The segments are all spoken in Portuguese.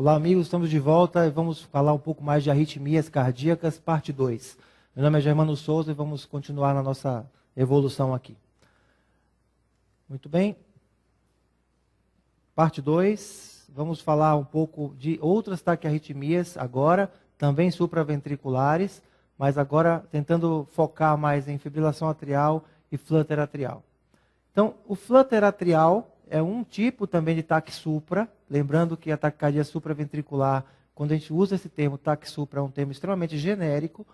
Olá, amigos, estamos de volta e vamos falar um pouco mais de arritmias cardíacas, parte 2. Meu nome é Germano Souza e vamos continuar na nossa evolução aqui. Muito bem. Parte 2, vamos falar um pouco de outras taquiarritmias agora, também supraventriculares, mas agora tentando focar mais em fibrilação atrial e flutter atrial. Então, o flutter atrial é um tipo também de TAC supra, lembrando que a taquicardia supraventricular, quando a gente usa esse termo TAC supra, é um termo extremamente genérico.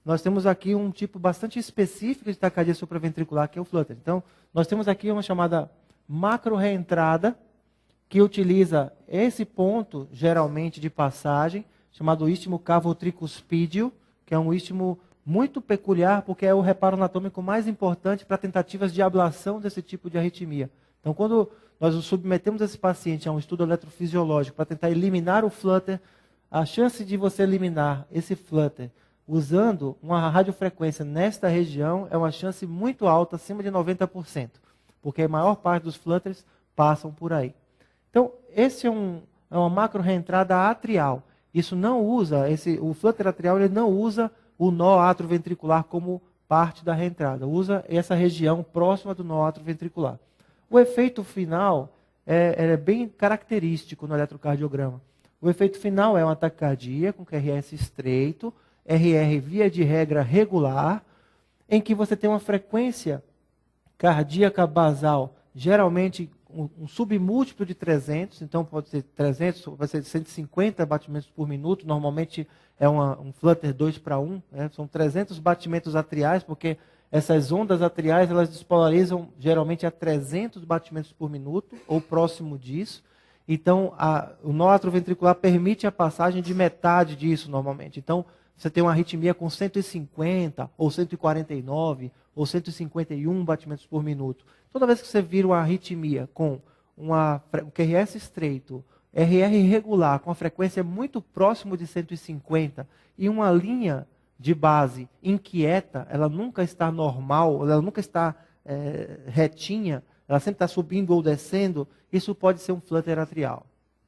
Nós temos aqui um tipo bastante específico de taquicardia supraventricular, que é o flutter. Então, nós temos aqui uma chamada macro-reentrada, que utiliza esse ponto, geralmente de passagem, chamado istmo cavo-tricuspídeo, que é um istmo muito peculiar, porque é o reparo anatômico mais importante para tentativas de ablação desse tipo de arritmia. Então, quando nós submetemos esse paciente a um estudo eletrofisiológico para tentar eliminar o flutter, a chance de você eliminar esse flutter usando uma radiofrequência nesta região é uma chance muito alta, acima de 90%, porque a maior parte dos flutters passam por aí. Então, esse é uma macro-reentrada atrial. Isso não usa, o flutter atrial ele não usa o nó atrioventricular como parte da reentrada, usa essa região próxima do nó atrioventricular. O efeito final é bem característico no eletrocardiograma. O efeito final é uma taquicardia com QRS estreito, RR via de regra regular, em que você tem uma frequência cardíaca basal, geralmente um submúltiplo de 300, então pode ser 300, pode ser 150 batimentos por minuto, normalmente é um flutter 2:1, né? São 300 batimentos atriais, porque essas ondas atriais elas despolarizam geralmente a 300 batimentos por minuto, ou próximo disso. Então, o nó atrioventricular permite a passagem de metade disso normalmente. Então, você tem uma arritmia com 150, ou 149, ou 151 batimentos por minuto. Toda vez que você vira uma arritmia com um QRS estreito, RR irregular, com a frequência muito próximo de 150, e uma linha de base inquieta, ela nunca está normal, ela nunca está retinha, ela sempre está subindo ou descendo, isso pode ser um flutter atrial.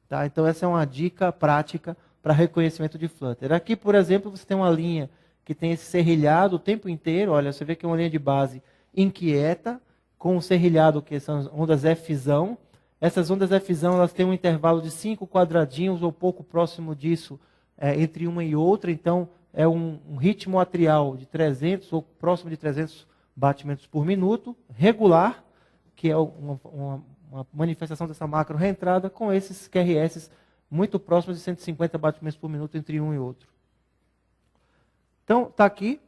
Tá? Então essa é uma dica prática para reconhecimento de flutter. Aqui, por exemplo, você tem uma linha que tem esse serrilhado o tempo inteiro, olha, você vê que é uma linha de base inquieta, com o serrilhado que são ondas Fzão. Essas ondas Fzão, elas têm um intervalo de 5 quadradinhos ou pouco próximo disso, entre uma e outra, então é um ritmo atrial de 300 ou próximo de 300 batimentos por minuto, regular, que é uma manifestação dessa macro reentrada, com esses QRS muito próximos de 150 batimentos por minuto entre um e outro. Então, está aqui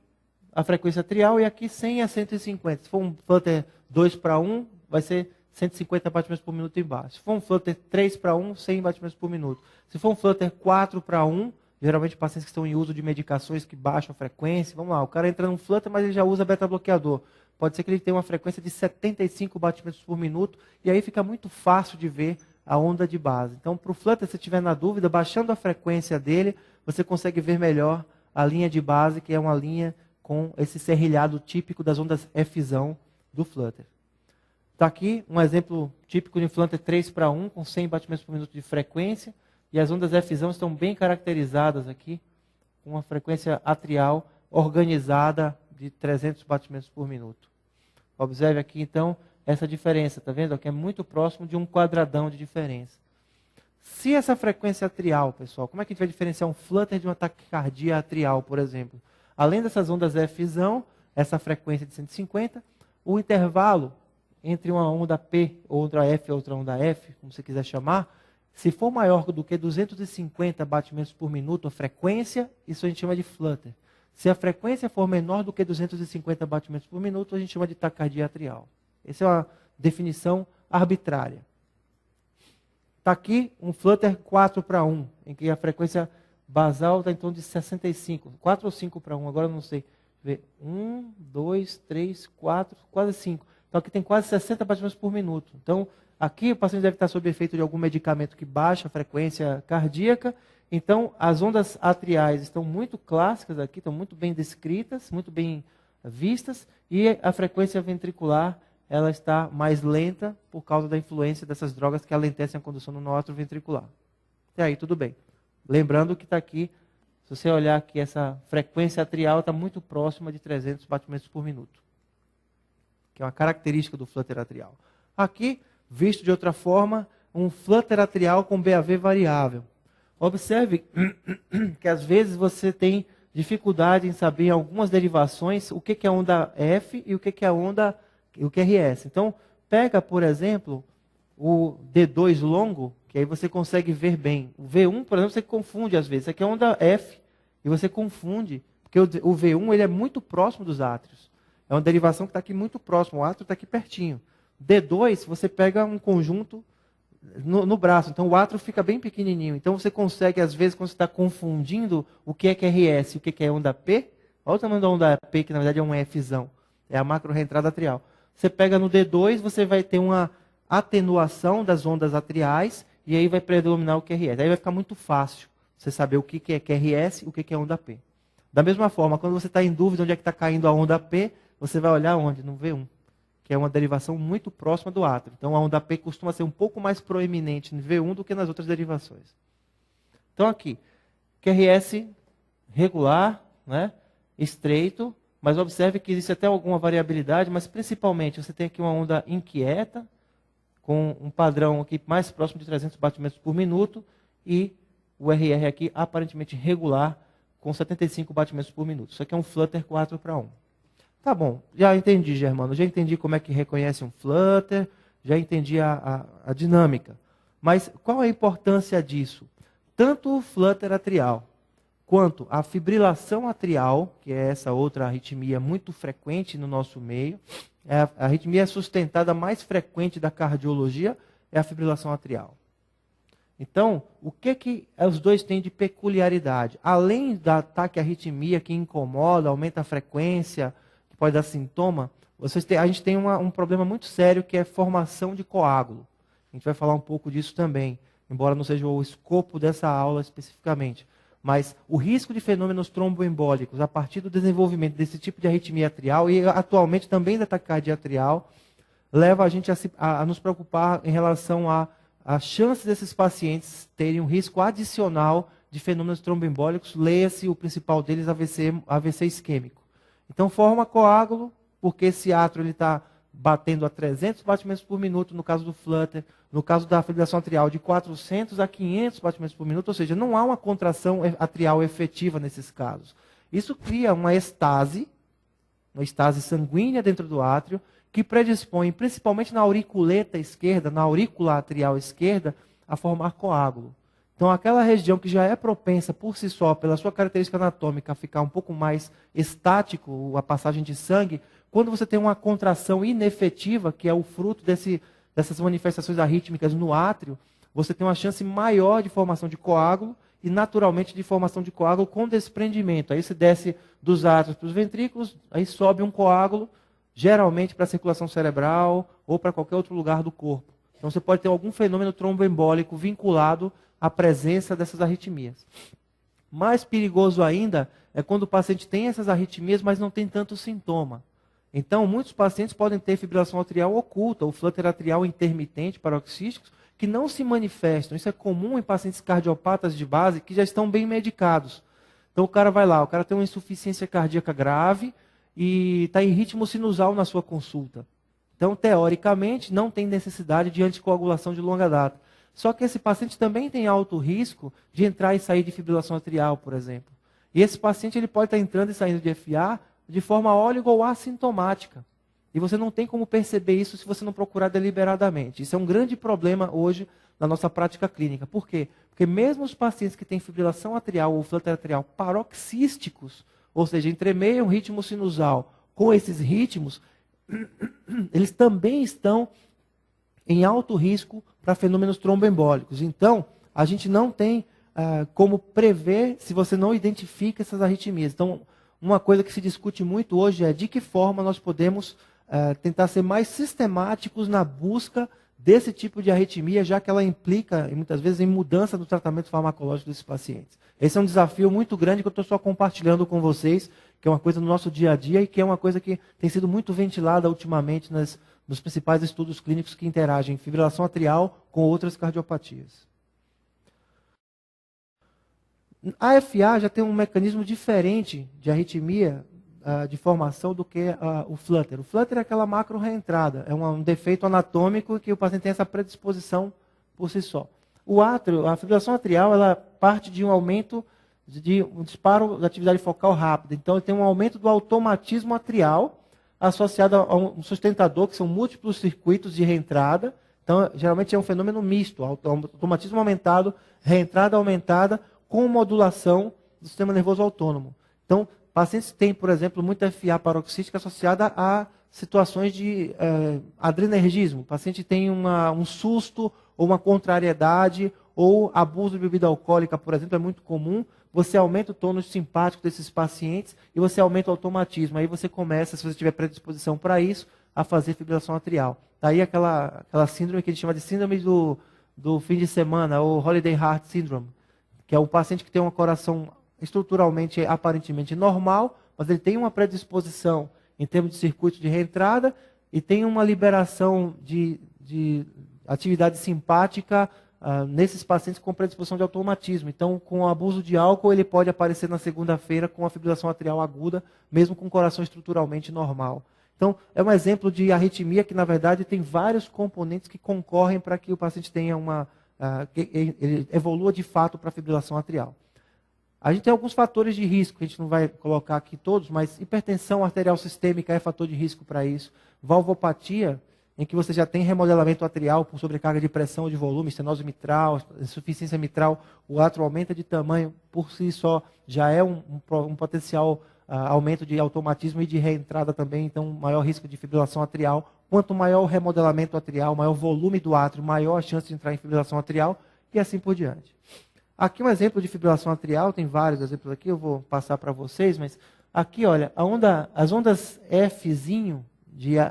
a frequência atrial e aqui 100 a 150. Se for um flutter 2:1, vai ser 150 batimentos por minuto embaixo. Se for um flutter 3:1, 100 batimentos por minuto. Se for um flutter 4:1, geralmente pacientes que estão em uso de medicações que baixam a frequência, vamos lá, o cara entra num flutter, mas ele já usa beta-bloqueador. Pode ser que ele tenha uma frequência de 75 batimentos por minuto, e aí fica muito fácil de ver a onda de base. Então, para o flutter, se tiver na dúvida, baixando a frequência dele, você consegue ver melhor a linha de base, que é uma linha com esse serrilhado típico das ondas Fzão do flutter. Está aqui um exemplo típico de flutter 3:1, com 100 batimentos por minuto de frequência, e as ondas Fzão estão bem caracterizadas aqui, com uma frequência atrial organizada de 300 batimentos por minuto. Observe aqui, então, essa diferença, está vendo? Aqui é muito próximo de um quadradão de diferença. Se essa frequência atrial, pessoal, como é que a gente vai diferenciar um flutter de uma taquicardia atrial, por exemplo? Além dessas ondas Fzão, essa frequência de 150, o intervalo entre uma onda P, outra F, outra onda F, como você quiser chamar, se for maior do que 250 batimentos por minuto, a frequência, isso a gente chama de flutter. Se a frequência for menor do que 250 batimentos por minuto, a gente chama de taquicardia atrial. Essa é uma definição arbitrária. Está aqui um flutter 4:1, em que a frequência basal está em torno de 65. 4 ou 5:1, agora eu não sei. 1, 2, 3, 4, quase 5. Então aqui tem quase 60 batimentos por minuto. Então aqui o paciente deve estar sob efeito de algum medicamento que baixa a frequência cardíaca. Então as ondas atriais estão muito clássicas aqui, estão muito bem descritas, muito bem vistas. E a frequência ventricular ela está mais lenta por causa da influência dessas drogas que alentecem a condução no nó atrioventricular. Até aí tudo bem. Lembrando que está aqui, se você olhar aqui, essa frequência atrial está muito próxima de 300 batimentos por minuto, que é uma característica do flutter atrial. Aqui, visto de outra forma, um flutter atrial com BAV variável. Observe que às vezes você tem dificuldade em saber em algumas derivações o que é onda F e o que é onda, o QRS. Então, pega, por exemplo, o D2 longo, que aí você consegue ver bem. O V1, por exemplo, você confunde às vezes. Isso aqui é onda F e você confunde, porque o V1 ele é muito próximo dos átrios. É uma derivação que está aqui muito próximo, o átrio está aqui pertinho. D2, você pega um conjunto no braço, então o átrio fica bem pequenininho. Então você consegue, às vezes, quando você está confundindo o que é QRS e o que é onda P, olha o tamanho da onda P, que na verdade é um Fzão, é a macro reentrada atrial. Você pega no D2, você vai ter uma atenuação das ondas atriais, e aí vai predominar o QRS. Aí vai ficar muito fácil você saber o que é QRS e o que é onda P. Da mesma forma, quando você está em dúvida onde é que está caindo a onda P, você vai olhar onde? No V1, que é uma derivação muito próxima do átrio. Então a onda P costuma ser um pouco mais proeminente no V1 do que nas outras derivações. Então aqui, QRS regular, né, estreito, mas observe que existe até alguma variabilidade, mas principalmente você tem aqui uma onda inquieta, com um padrão aqui mais próximo de 300 batimentos por minuto, e o RR aqui aparentemente regular, com 75 batimentos por minuto. Isso aqui é um flutter 4:1. Tá bom, já entendi, Germano, já entendi como é que reconhece um flutter, já entendi a dinâmica. Mas qual a importância disso? Tanto o flutter atrial, quanto a fibrilação atrial, que é essa outra arritmia muito frequente no nosso meio, a arritmia sustentada mais frequente da cardiologia é a fibrilação atrial. Então, o que os dois têm de peculiaridade? Além da taquiarritmia que incomoda, aumenta a frequência, que pode dar sintoma, a gente tem um problema muito sério que é formação de coágulo. A gente vai falar um pouco disso também, embora não seja o escopo dessa aula especificamente. Mas o risco de fenômenos tromboembólicos a partir do desenvolvimento desse tipo de arritmia atrial e atualmente também da taquicardia atrial leva a gente a nos preocupar em relação a chance desses pacientes terem um risco adicional de fenômenos tromboembólicos, leia-se o principal deles, AVC isquêmico. Então forma coágulo, porque esse átrio está batendo a 300 batimentos por minuto no caso do flutter, no caso da fibrilação atrial de 400 a 500 batimentos por minuto, ou seja, não há uma contração atrial efetiva nesses casos. Isso cria uma estase sanguínea dentro do átrio, que predispõe, principalmente na auriculeta esquerda, na aurícula atrial esquerda, a formar coágulo. Então, aquela região que já é propensa por si só, pela sua característica anatômica, a ficar um pouco mais estático, a passagem de sangue, quando você tem uma contração inefetiva, que é o fruto dessas manifestações arrítmicas no átrio, você tem uma chance maior de formação de coágulo e, naturalmente, de formação de coágulo com desprendimento. Aí você desce dos átrios para os ventrículos, aí sobe um coágulo, geralmente para a circulação cerebral ou para qualquer outro lugar do corpo. Então você pode ter algum fenômeno tromboembólico vinculado à presença dessas arritmias. Mais perigoso ainda é quando o paciente tem essas arritmias, mas não tem tanto sintoma. Então, muitos pacientes podem ter fibrilação atrial oculta, ou flutter atrial intermitente, paroxísticos, que não se manifestam. Isso é comum em pacientes cardiopatas de base que já estão bem medicados. Então, o cara vai lá, o cara tem uma insuficiência cardíaca grave e está em ritmo sinusal na sua consulta. Então, teoricamente, não tem necessidade de anticoagulação de longa data. Só que esse paciente também tem alto risco de entrar e sair de fibrilação atrial, por exemplo. E esse paciente ele pode estar entrando e saindo de FA de forma óligo ou assintomática. E você não tem como perceber isso se você não procurar deliberadamente. Isso é um grande problema hoje na nossa prática clínica. Por quê? Porque mesmo os pacientes que têm fibrilação atrial ou flutter atrial paroxísticos, ou seja, entremeiam ritmo sinusal com esses ritmos, eles também estão em alto risco para fenômenos tromboembólicos. Então, a gente não tem como prever se você não identifica essas arritmias. Então, uma coisa que se discute muito hoje é de que forma nós podemos tentar ser mais sistemáticos na busca desse tipo de arritmia, já que ela implica, muitas vezes, em mudança no tratamento farmacológico desses pacientes. Esse é um desafio muito grande que eu estou só compartilhando com vocês, que é uma coisa do nosso dia a dia e que é uma coisa que tem sido muito ventilada ultimamente nos principais estudos clínicos que interagem fibrilação atrial com outras cardiopatias. A FA já tem um mecanismo diferente de arritmia de formação do que o flutter. O flutter é aquela macro reentrada, é um defeito anatômico que o paciente tem essa predisposição por si só. O átrio, a fibrilação atrial, ela parte de um aumento de um disparo da atividade focal rápida. Então, tem um aumento do automatismo atrial associado a um sustentador, que são múltiplos circuitos de reentrada. Então, geralmente é um fenômeno misto, automatismo aumentado, reentrada aumentada, com modulação do sistema nervoso autônomo. Então, pacientes têm, por exemplo, muita FA paroxística associada a situações de adrenergismo. O paciente tem um susto ou uma contrariedade ou abuso de bebida alcoólica, por exemplo, é muito comum. Você aumenta o tônus simpático desses pacientes e você aumenta o automatismo. Aí você começa, se você tiver predisposição para isso, a fazer fibrilação atrial. Daí aquela síndrome que a gente chama de síndrome do fim de semana, ou Holiday Heart Syndrome, que é o paciente que tem um coração estruturalmente, aparentemente normal, mas ele tem uma predisposição em termos de circuito de reentrada e tem uma liberação de atividade simpática nesses pacientes com predisposição de automatismo. Então, com o abuso de álcool, ele pode aparecer na segunda-feira com a fibrilação atrial aguda, mesmo com o coração estruturalmente normal. Então, é um exemplo de arritmia que, na verdade, tem vários componentes que concorrem para que o paciente tenha que ele evolua de fato para a fibrilação atrial. A gente tem alguns fatores de risco, que a gente não vai colocar aqui todos, mas hipertensão arterial sistêmica é fator de risco para isso. Valvopatia, em que você já tem remodelamento atrial por sobrecarga de pressão ou de volume, estenose mitral, insuficiência mitral, o átrio aumenta de tamanho, por si só já é um potencial aumento de automatismo e de reentrada também, então maior risco de fibrilação atrial. Quanto maior o remodelamento atrial, maior o volume do átrio, maior a chance de entrar em fibrilação atrial e assim por diante. Aqui um exemplo de fibrilação atrial, tem vários exemplos aqui, eu vou passar para vocês, mas aqui, olha, as ondas Fzinho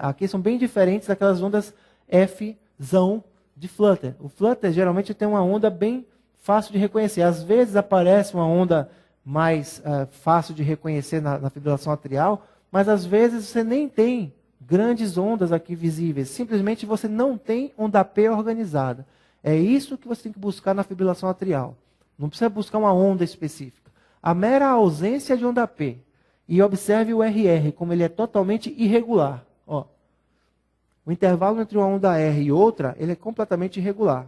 aqui são bem diferentes daquelas ondas Fzão de flutter. O flutter geralmente tem uma onda bem fácil de reconhecer. Às vezes aparece uma onda mais fácil de reconhecer na fibrilação atrial, mas às vezes você nem tem grandes ondas aqui visíveis. Simplesmente você não tem onda P organizada. É isso que você tem que buscar na fibrilação atrial. Não precisa buscar uma onda específica. A mera ausência de onda P. E observe o RR, como ele é totalmente irregular. Ó, o intervalo entre uma onda R e outra, ele é completamente irregular.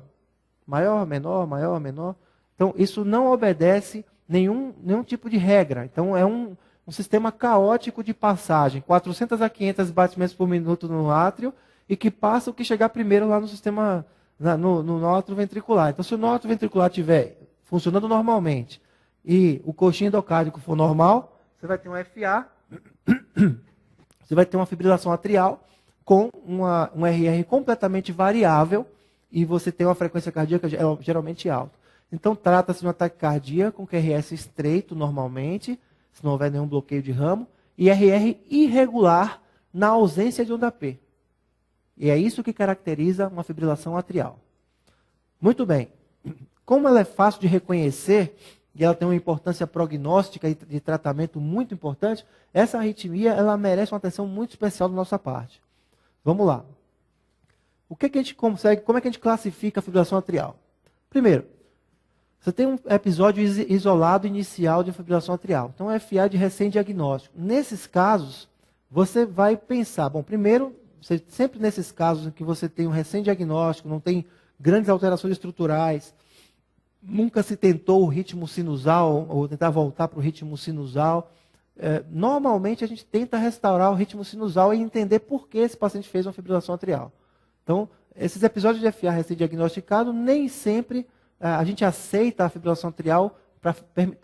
Maior, menor, maior, menor. Então, isso não obedece nenhum tipo de regra. Então, é um sistema caótico de passagem. 400 a 500 batimentos por minuto no átrio e que passa o que chegar primeiro lá no sistema, no nó atrioventricular. Então, se o nó atrioventricular estiver funcionando normalmente e o coxim endocárdico for normal, você vai ter um FA, você vai ter uma fibrilação atrial com um RR completamente variável e você tem uma frequência cardíaca geralmente alta. Então, trata-se de um ataque cardíaco com QRS estreito normalmente, se não houver nenhum bloqueio de ramo, e RR irregular na ausência de onda P. E é isso que caracteriza uma fibrilação atrial. Muito bem. Como ela é fácil de reconhecer, e ela tem uma importância prognóstica e de tratamento muito importante, essa arritmia ela merece uma atenção muito especial da nossa parte. Vamos lá. O que a gente consegue, como é que a gente classifica a fibrilação atrial? Primeiro, você tem um episódio isolado inicial de fibrilação atrial. Então, é FA de recém-diagnóstico. Nesses casos, você vai pensar, bom, primeiro, sempre nesses casos em que você tem um recém-diagnóstico, não tem grandes alterações estruturais, nunca se tentou o ritmo sinusal, ou tentar voltar para o ritmo sinusal. Normalmente a gente tenta restaurar o ritmo sinusal e entender por que esse paciente fez uma fibrilação atrial. Então, esses episódios de FA recém-diagnosticado, nem sempre a gente aceita a fibrilação atrial para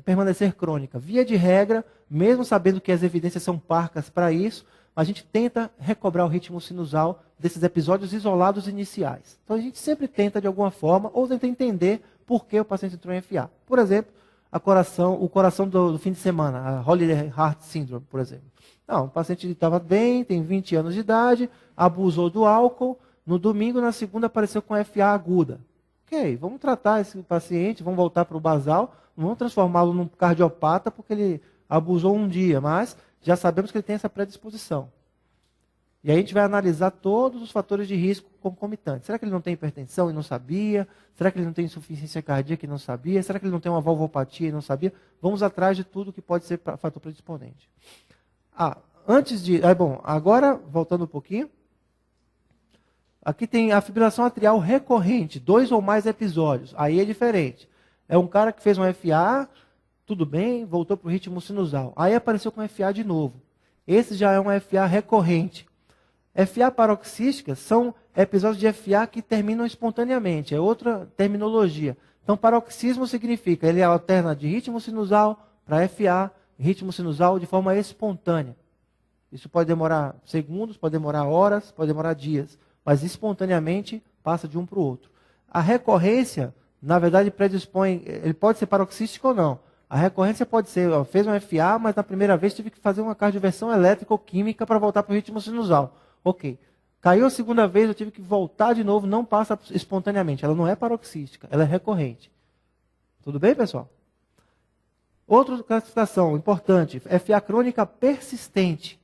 permanecer crônica. Via de regra, mesmo sabendo que as evidências são parcas para isso, a gente tenta recobrar o ritmo sinusal desses episódios isolados iniciais. Então, a gente sempre tenta, de alguma forma, ou tenta entender por que o paciente entrou em FA. Por exemplo, o coração do fim de semana, a Holiday Heart Syndrome, por exemplo. Não, o paciente estava bem, tem 20 anos de idade, abusou do álcool, no domingo, na segunda, apareceu com FA aguda. Ok, vamos tratar esse paciente, vamos voltar para o basal, não vamos transformá-lo num cardiopata porque ele abusou um dia, mas já sabemos que ele tem essa predisposição. E aí a gente vai analisar todos os fatores de risco concomitantes. Será que ele não tem hipertensão e não sabia? Será que ele não tem insuficiência cardíaca e não sabia? Será que ele não tem uma valvopatia e não sabia? Vamos atrás de tudo que pode ser fator predisponente. Agora, voltando um pouquinho. Aqui tem a fibrilação atrial recorrente, 2 ou mais episódios. Aí é diferente. É um cara que fez um FA, tudo bem, voltou para o ritmo sinusal. Aí apareceu com FA de novo. Esse já é um FA recorrente. FA paroxísticas são episódios de FA que terminam espontaneamente. É outra terminologia. Então, paroxismo significa, ele alterna de ritmo sinusal para FA, ritmo sinusal de forma espontânea. Isso pode demorar segundos, pode demorar horas, pode demorar dias. Mas espontaneamente passa de um para o outro. A recorrência, na verdade, predispõe, ele pode ser paroxístico ou não. A recorrência pode ser, fez um FA, mas na primeira vez tive que fazer uma cardioversão elétrica ou química para voltar para o ritmo sinusal. Ok. Caiu a segunda vez, eu tive que voltar de novo, não passa espontaneamente. Ela não é paroxística, ela é recorrente. Tudo bem, pessoal? Outra classificação importante, FA crônica persistente.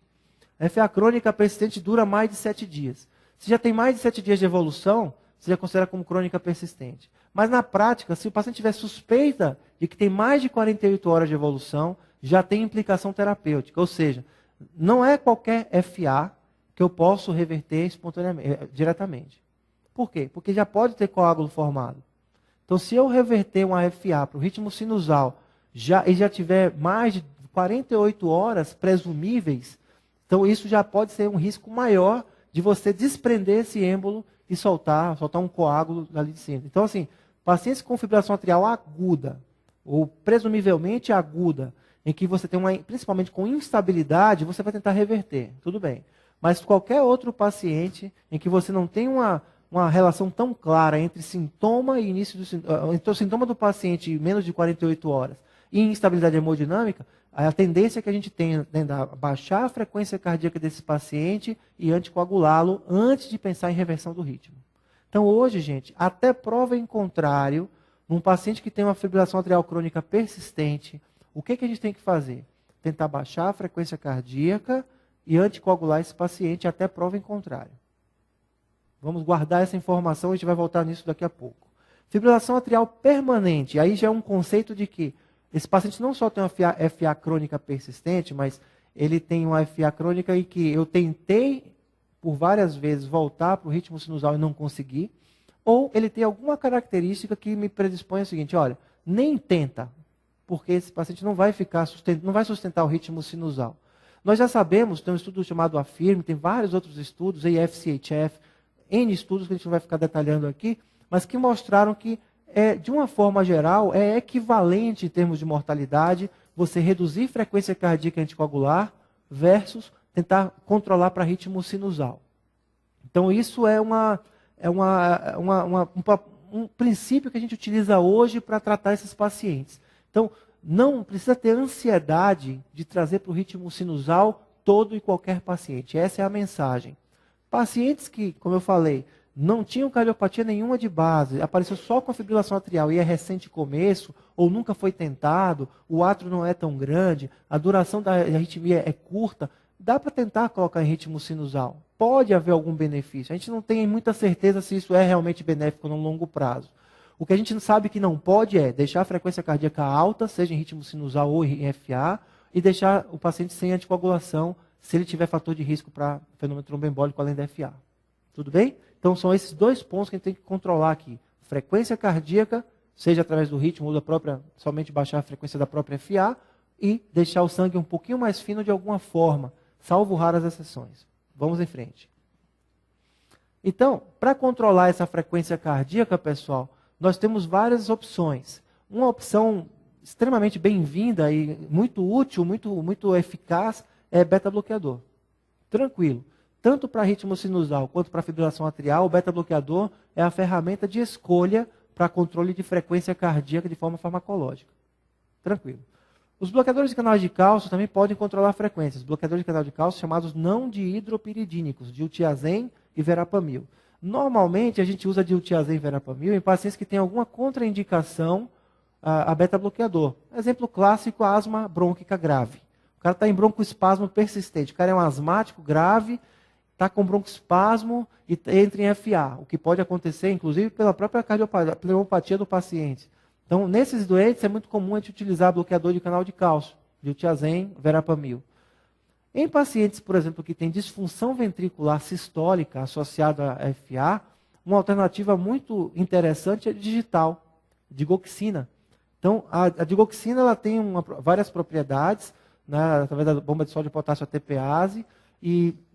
FA crônica persistente dura mais de 7 dias. Se já tem mais de 7 dias de evolução, você já considera como crônica persistente. Mas na prática, se o paciente tiver suspeita de que tem mais de 48 horas de evolução, já tem implicação terapêutica. Ou seja, não é qualquer FA que eu posso reverter espontaneamente, diretamente. Por quê? Porque já pode ter coágulo formado. Então, se eu reverter uma FA para o ritmo sinusal e já tiver mais de 48 horas presumíveis, então isso já pode ser um risco maior de você desprender esse êmbolo e soltar um coágulo ali de cima. Então, assim, pacientes com fibrilação atrial aguda, ou presumivelmente aguda, em que você tem principalmente com instabilidade, você vai tentar reverter, tudo bem. Mas qualquer outro paciente em que você não tem uma relação tão clara entre sintoma e início do sintoma, entre o sintoma do paciente em menos de 48 horas e instabilidade hemodinâmica, a tendência que a gente tem é baixar a frequência cardíaca desse paciente e anticoagulá-lo antes de pensar em reversão do ritmo. Então hoje, gente, até prova em contrário, num paciente que tem uma fibrilação atrial crônica persistente, o que a gente tem que fazer? Tentar baixar a frequência cardíaca e anticoagular esse paciente até prova em contrário. Vamos guardar essa informação, a gente vai voltar nisso daqui a pouco. Fibrilação atrial permanente, aí já é um conceito de que esse paciente não só tem uma FA crônica persistente, mas ele tem uma FA crônica e que eu tentei por várias vezes voltar para o ritmo sinusal e não consegui, ou ele tem alguma característica que me predispõe ao seguinte, olha, nem tenta, porque esse paciente não vai sustentar o ritmo sinusal. Nós já sabemos, tem um estudo chamado AFIRM, tem vários outros estudos, FCHF, N estudos que a gente não vai ficar detalhando aqui, mas que mostraram que, de uma forma geral, é equivalente em termos de mortalidade você reduzir frequência cardíaca anticoagular versus tentar controlar para ritmo sinusal. Então isso é um princípio que a gente utiliza hoje para tratar esses pacientes. Então, não precisa ter ansiedade de trazer para o ritmo sinusal todo e qualquer paciente. Essa é a mensagem. Pacientes que, como eu falei, não tinham cardiopatia nenhuma de base, apareceu só com a fibrilação atrial e é recente começo, ou nunca foi tentado, o átrio não é tão grande, a duração da arritmia é curta, dá para tentar colocar em ritmo sinusal. Pode haver algum benefício. A gente não tem muita certeza se isso é realmente benéfico no longo prazo. O que a gente sabe que não pode é deixar a frequência cardíaca alta, seja em ritmo sinusal ou em FA, e deixar o paciente sem anticoagulação, se ele tiver fator de risco para fenômeno tromboembólico além da FA. Tudo bem? Então são esses 2 pontos que a gente tem que controlar aqui. Frequência cardíaca, seja através do ritmo ou somente baixar a frequência da própria FA, e deixar o sangue um pouquinho mais fino de alguma forma, salvo raras exceções. Vamos em frente. Então, para controlar essa frequência cardíaca, pessoal, nós temos várias opções. Uma opção extremamente bem-vinda e muito útil, muito eficaz, é beta-bloqueador. Tranquilo. Tanto para ritmo sinusal quanto para fibrilação atrial, o beta-bloqueador é a ferramenta de escolha para controle de frequência cardíaca de forma farmacológica. Tranquilo. Os bloqueadores de canais de cálcio também podem controlar a frequência. Os bloqueadores de canal de cálcio chamados não dihidropiridínicos, diltiazem e verapamil. Normalmente a gente usa diltiazem e verapamil em pacientes que têm alguma contraindicação a beta-bloqueador. Exemplo clássico, a asma brônquica grave. O cara está em broncoespasmo persistente. O cara é um asmático grave está com broncoespasmo e entra em FA, o que pode acontecer, inclusive, pela própria pneumopatia do paciente. Então, nesses doentes, é muito comum a gente utilizar bloqueador de canal de cálcio, diltiazem, verapamil. Em pacientes, por exemplo, que têm disfunção ventricular sistólica associada a FA, uma alternativa muito interessante é a digital, digoxina. Então, a digoxina ela tem várias propriedades, né, através da bomba de sódio e potássio ATPase,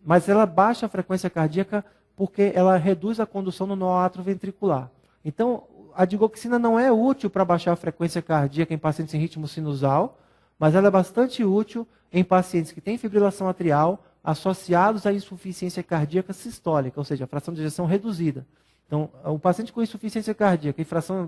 mas ela baixa a frequência cardíaca porque ela reduz a condução no nó atrioventricular. Então, a digoxina não é útil para baixar a frequência cardíaca em pacientes em ritmo sinusal, mas ela é bastante útil em pacientes que têm fibrilação atrial associados à insuficiência cardíaca sistólica, ou seja, a fração de ejeção reduzida. Então, o paciente com insuficiência cardíaca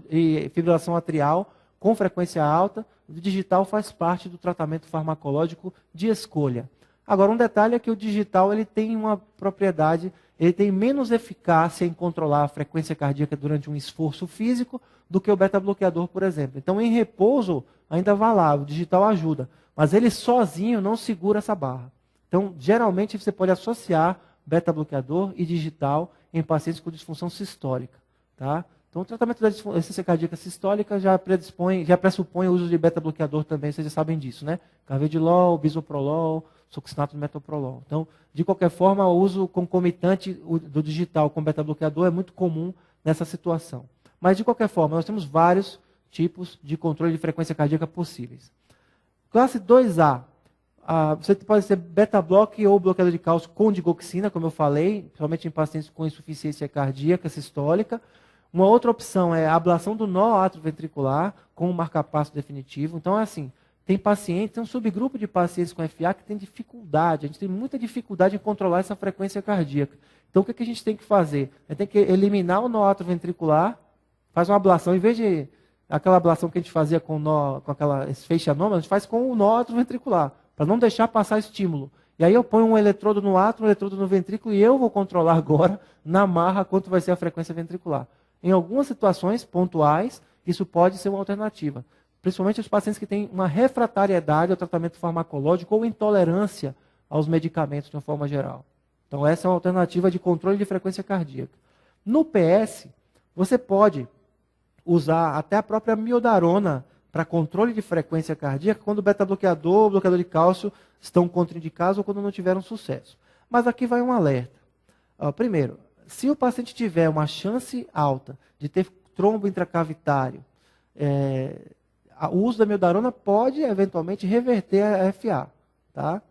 e fibrilação atrial com frequência alta, o digital faz parte do tratamento farmacológico de escolha. Agora, um detalhe é que o digital ele tem uma propriedade, ele tem menos eficácia em controlar a frequência cardíaca durante um esforço físico do que o beta-bloqueador, por exemplo. Então, em repouso, ainda vai lá, o digital ajuda, mas ele sozinho não segura essa barra. Então, geralmente, você pode associar beta-bloqueador e digital em pacientes com disfunção sistólica. Tá? Então, o tratamento da insuficiência cardíaca sistólica já pressupõe o uso de beta-bloqueador também, vocês já sabem disso, né? Carvedilol, bisoprolol, succinato de metoprolol. Então, de qualquer forma, o uso concomitante do digital com beta-bloqueador é muito comum nessa situação. Mas, de qualquer forma, nós temos vários tipos de controle de frequência cardíaca possíveis. Classe 2A, você pode ser beta-bloque ou bloqueador de cálcio com digoxina, como eu falei, principalmente em pacientes com insuficiência cardíaca sistólica. Uma outra opção é a ablação do nó atrioventricular com um marcapasso definitivo. Então, é assim, tem um subgrupo de pacientes com FA que tem dificuldade, a gente tem muita dificuldade em controlar essa frequência cardíaca. Então, o que a gente tem que fazer? A gente tem que eliminar o nó atrioventricular, faz uma ablação, em vez de aquela ablação que a gente fazia com esse feixe anômalo, a gente faz com o nó atrioventricular, para não deixar passar estímulo. E aí eu ponho um eletrodo no átrio, um eletrodo no ventrículo, e eu vou controlar agora, na marra, quanto vai ser a frequência ventricular. Em algumas situações pontuais, isso pode ser uma alternativa. Principalmente os pacientes que têm uma refratariedade ao tratamento farmacológico ou intolerância aos medicamentos de uma forma geral. Então essa é uma alternativa de controle de frequência cardíaca. No PS, você pode usar até a própria miodarona para controle de frequência cardíaca quando o beta-bloqueador ou bloqueador de cálcio estão contraindicados ou quando não tiveram sucesso. Mas aqui vai um alerta. Primeiro, se o paciente tiver uma chance alta de ter trombo intracavitário, o uso da miodarona pode eventualmente reverter a FA. Tá?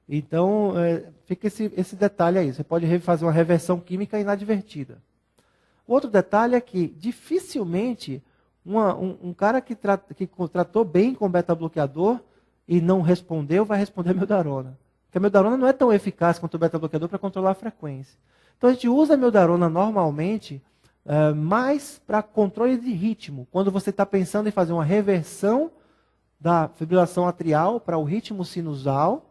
Então, fica esse detalhe aí. Você pode fazer uma reversão química inadvertida. O outro detalhe é que dificilmente um cara que tratou bem com beta-bloqueador e não respondeu, vai responder a miodarona. Porque a miodarona não é tão eficaz quanto o beta-bloqueador para controlar a frequência. Então a gente usa a miodarona normalmente mais para controle de ritmo. Quando você está pensando em fazer uma reversão da fibrilação atrial para o ritmo sinusal,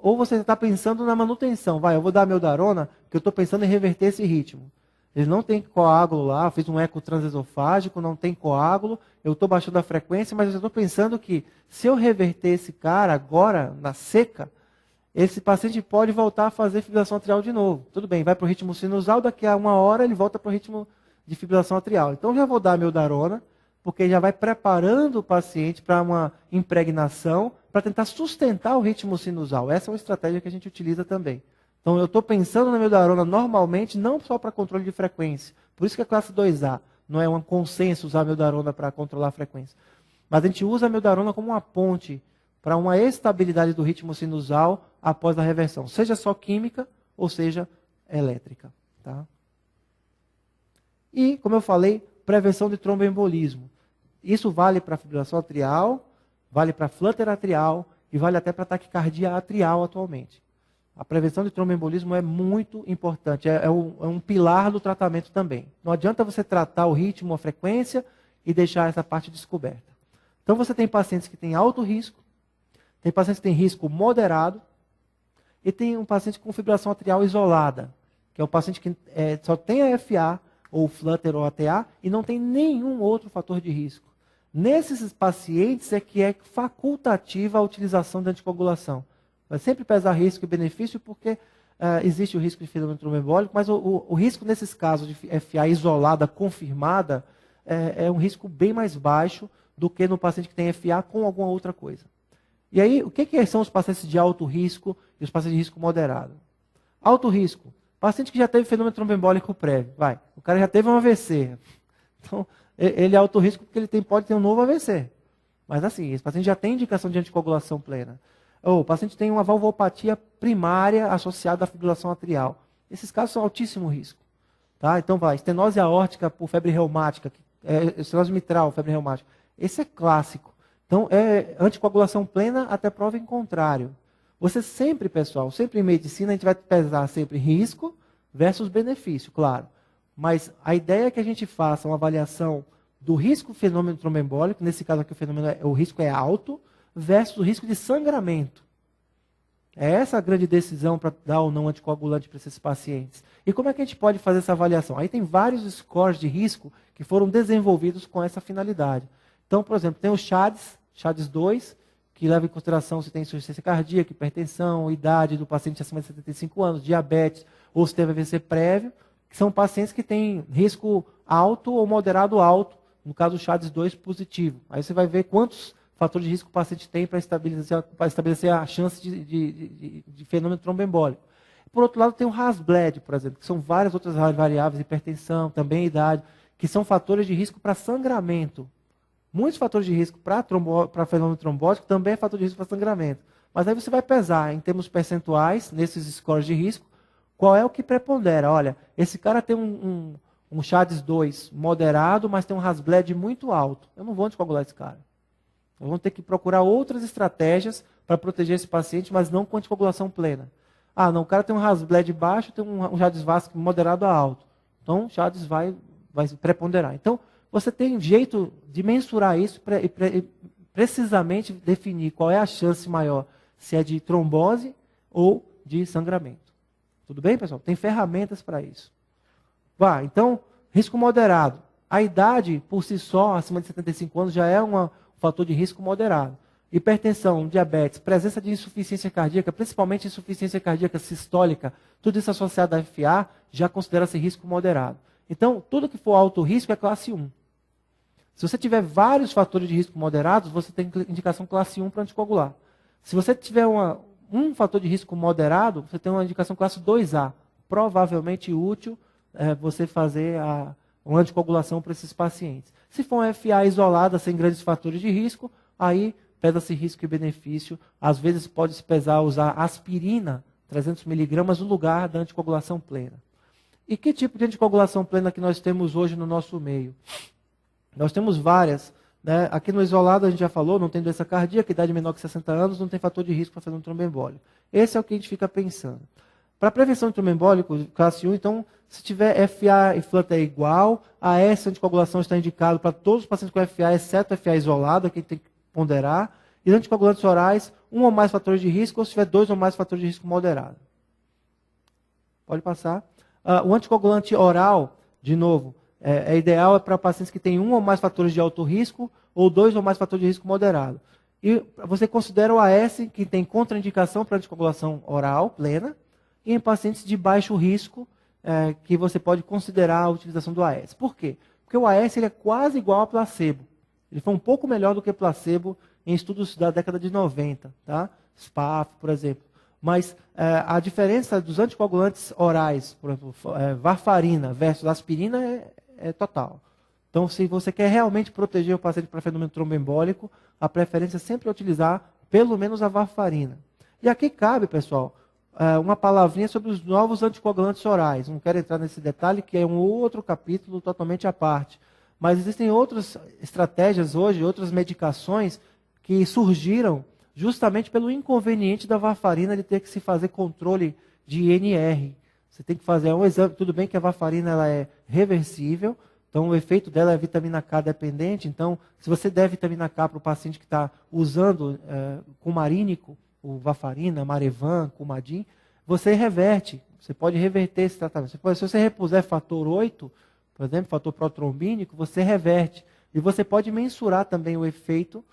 ou você está pensando na manutenção. Eu vou dar a miodarona, porque eu estou pensando em reverter esse ritmo. Ele não tem coágulo lá, eu fiz um eco transesofágico, não tem coágulo, eu estou baixando a frequência, mas eu estou pensando que se eu reverter esse cara agora, na seca, esse paciente pode voltar a fazer fibrilação atrial de novo. Tudo bem, vai para o ritmo sinusal, daqui a 1 hora ele volta para o ritmo de fibrilação atrial. Então já vou dar a miodarona, porque já vai preparando o paciente para uma impregnação, para tentar sustentar o ritmo sinusal. Essa é uma estratégia que a gente utiliza também. Então, eu estou pensando na miodarona normalmente, não só para controle de frequência. Por isso que é classe 2A. Não é um consenso usar a miodarona para controlar a frequência. Mas a gente usa a miodarona como uma ponte para uma estabilidade do ritmo sinusal após a reversão. Seja só química ou seja elétrica. Tá? E, como eu falei, prevenção de tromboembolismo. Isso vale para fibrilação atrial, vale para flutter atrial e vale até para taquicardia atrial atualmente. A prevenção de tromboembolismo é muito importante, é um pilar do tratamento também. Não adianta você tratar o ritmo, a frequência e deixar essa parte descoberta. Então você tem pacientes que têm alto risco, tem pacientes que têm risco moderado e tem um paciente com fibrilação atrial isolada, que é o paciente que só tem a FA, ou flutter ou ATA, e não tem nenhum outro fator de risco. Nesses pacientes é que é facultativa a utilização da anticoagulação. Vai sempre pesar risco e benefício, porque existe o risco de fenômeno tromboembólico, mas o risco nesses casos de FA isolada, confirmada, é um risco bem mais baixo do que no paciente que tem FA com alguma outra coisa. E aí, o que são os pacientes de alto risco e os pacientes de risco moderado? Alto risco. Paciente que já teve fenômeno tromboembólico prévio. O cara já teve um AVC. Então, ele é alto risco porque ele pode ter um novo AVC. Mas assim, esse paciente já tem indicação de anticoagulação plena. Ou o paciente tem uma valvopatia primária associada à fibrilação atrial. Esses casos são altíssimo risco. Tá? Então, estenose aórtica por febre reumática, estenose mitral, febre reumática. Esse é clássico. Então, é anticoagulação plena até prova em contrário. Você sempre, pessoal, sempre em medicina, a gente vai pesar sempre risco versus benefício, claro. Mas a ideia é que a gente faça uma avaliação do risco fenômeno tromboembólico, nesse caso aqui o risco é alto, versus o risco de sangramento. É essa a grande decisão para dar ou não anticoagulante para esses pacientes. E como é que a gente pode fazer essa avaliação? Aí tem vários scores de risco que foram desenvolvidos com essa finalidade. Então, por exemplo, tem o CHADS-2, que leva em consideração se tem insuficiência cardíaca, hipertensão, idade do paciente acima de 75 anos, diabetes, ou se teve AVC prévio, que são pacientes que têm risco alto ou moderado alto, no caso do CHADS-2 positivo. Aí você vai ver quantos fatores de risco o paciente tem para estabelecer a chance de fenômeno tromboembólico. Por outro lado, tem o RAS-BLED, por exemplo, que são várias outras variáveis, hipertensão, também idade, que são fatores de risco para sangramento. Muitos fatores de risco para fenômeno trombótico também é fator de risco para sangramento. Mas aí você vai pesar em termos percentuais, nesses scores de risco, qual é o que prepondera. Olha, esse cara tem um CHADS-2 moderado, mas tem um RAS-BLED muito alto. Eu não vou anticoagular esse cara. Eu vou ter que procurar outras estratégias para proteger esse paciente, mas não com anticoagulação plena. Ah, não, o cara tem um RAS-BLED baixo, tem um CHADS-VASc moderado a alto. Então, o CHADS vai preponderar. Então, você tem um jeito de mensurar isso e precisamente definir qual é a chance maior, se é de trombose ou de sangramento. Tudo bem, pessoal? Tem ferramentas para isso. Então, risco moderado. A idade, por si só, acima de 75 anos, já é um fator de risco moderado. Hipertensão, diabetes, presença de insuficiência cardíaca, principalmente insuficiência cardíaca sistólica, tudo isso associado a FA, já considera-se risco moderado. Então, tudo que for alto risco é classe 1. Se você tiver vários fatores de risco moderados, você tem indicação classe 1 para anticoagular. Se você tiver um fator de risco moderado, você tem uma indicação classe 2A, provavelmente útil você fazer uma anticoagulação para esses pacientes. Se for uma FA isolada, sem grandes fatores de risco, aí pesa-se risco e benefício. Às vezes pode-se pesar usar aspirina, 300 miligramas, no lugar da anticoagulação plena. E que tipo de anticoagulação plena que nós temos hoje no nosso meio? Nós temos várias. Né? Aqui no isolado a gente já falou, não tem doença cardíaca, idade menor que 60 anos, não tem fator de risco para fazer um tromboembólico. Esse é o que a gente fica pensando. Para prevenção de tromboembólico, classe 1, então, se tiver FA e flutter igual, a essa anticoagulação está indicado para todos os pacientes com FA, exceto FA isolado, que a gente tem que ponderar. E anticoagulantes orais, um ou mais fatores de risco, ou se tiver 2 ou mais fatores de risco moderado. Pode passar. O anticoagulante oral, de novo, ideal para pacientes que têm 1 ou mais fatores de alto risco, ou 2 ou mais fatores de risco moderado. E você considera o AS, que tem contraindicação para anticoagulação oral plena, e em pacientes de baixo risco, que você pode considerar a utilização do AS. Por quê? Porque o AS ele é quase igual a placebo. Ele foi um pouco melhor do que placebo em estudos da década de 90, tá? SPAF, por exemplo. Mas a diferença dos anticoagulantes orais, por exemplo, varfarina versus aspirina é total. Então, se você quer realmente proteger o paciente para fenômeno tromboembólico, a preferência sempre é utilizar pelo menos a varfarina. E aqui cabe, pessoal, uma palavrinha sobre os novos anticoagulantes orais. Não quero entrar nesse detalhe, que é um outro capítulo totalmente à parte. Mas existem outras estratégias hoje, outras medicações que surgiram justamente pelo inconveniente da varfarina de ter que se fazer controle de INR. Você tem que fazer um exame. Tudo bem que a varfarina ela é reversível, então o efeito dela é vitamina K dependente. Então, se você der vitamina K para o paciente que está usando cumarínico, o varfarina, Marevan, Coumadin, você reverte. Você pode reverter esse tratamento. Se você repuser fator 8, por exemplo, fator protrombínico, você reverte. E você pode mensurar também o efeito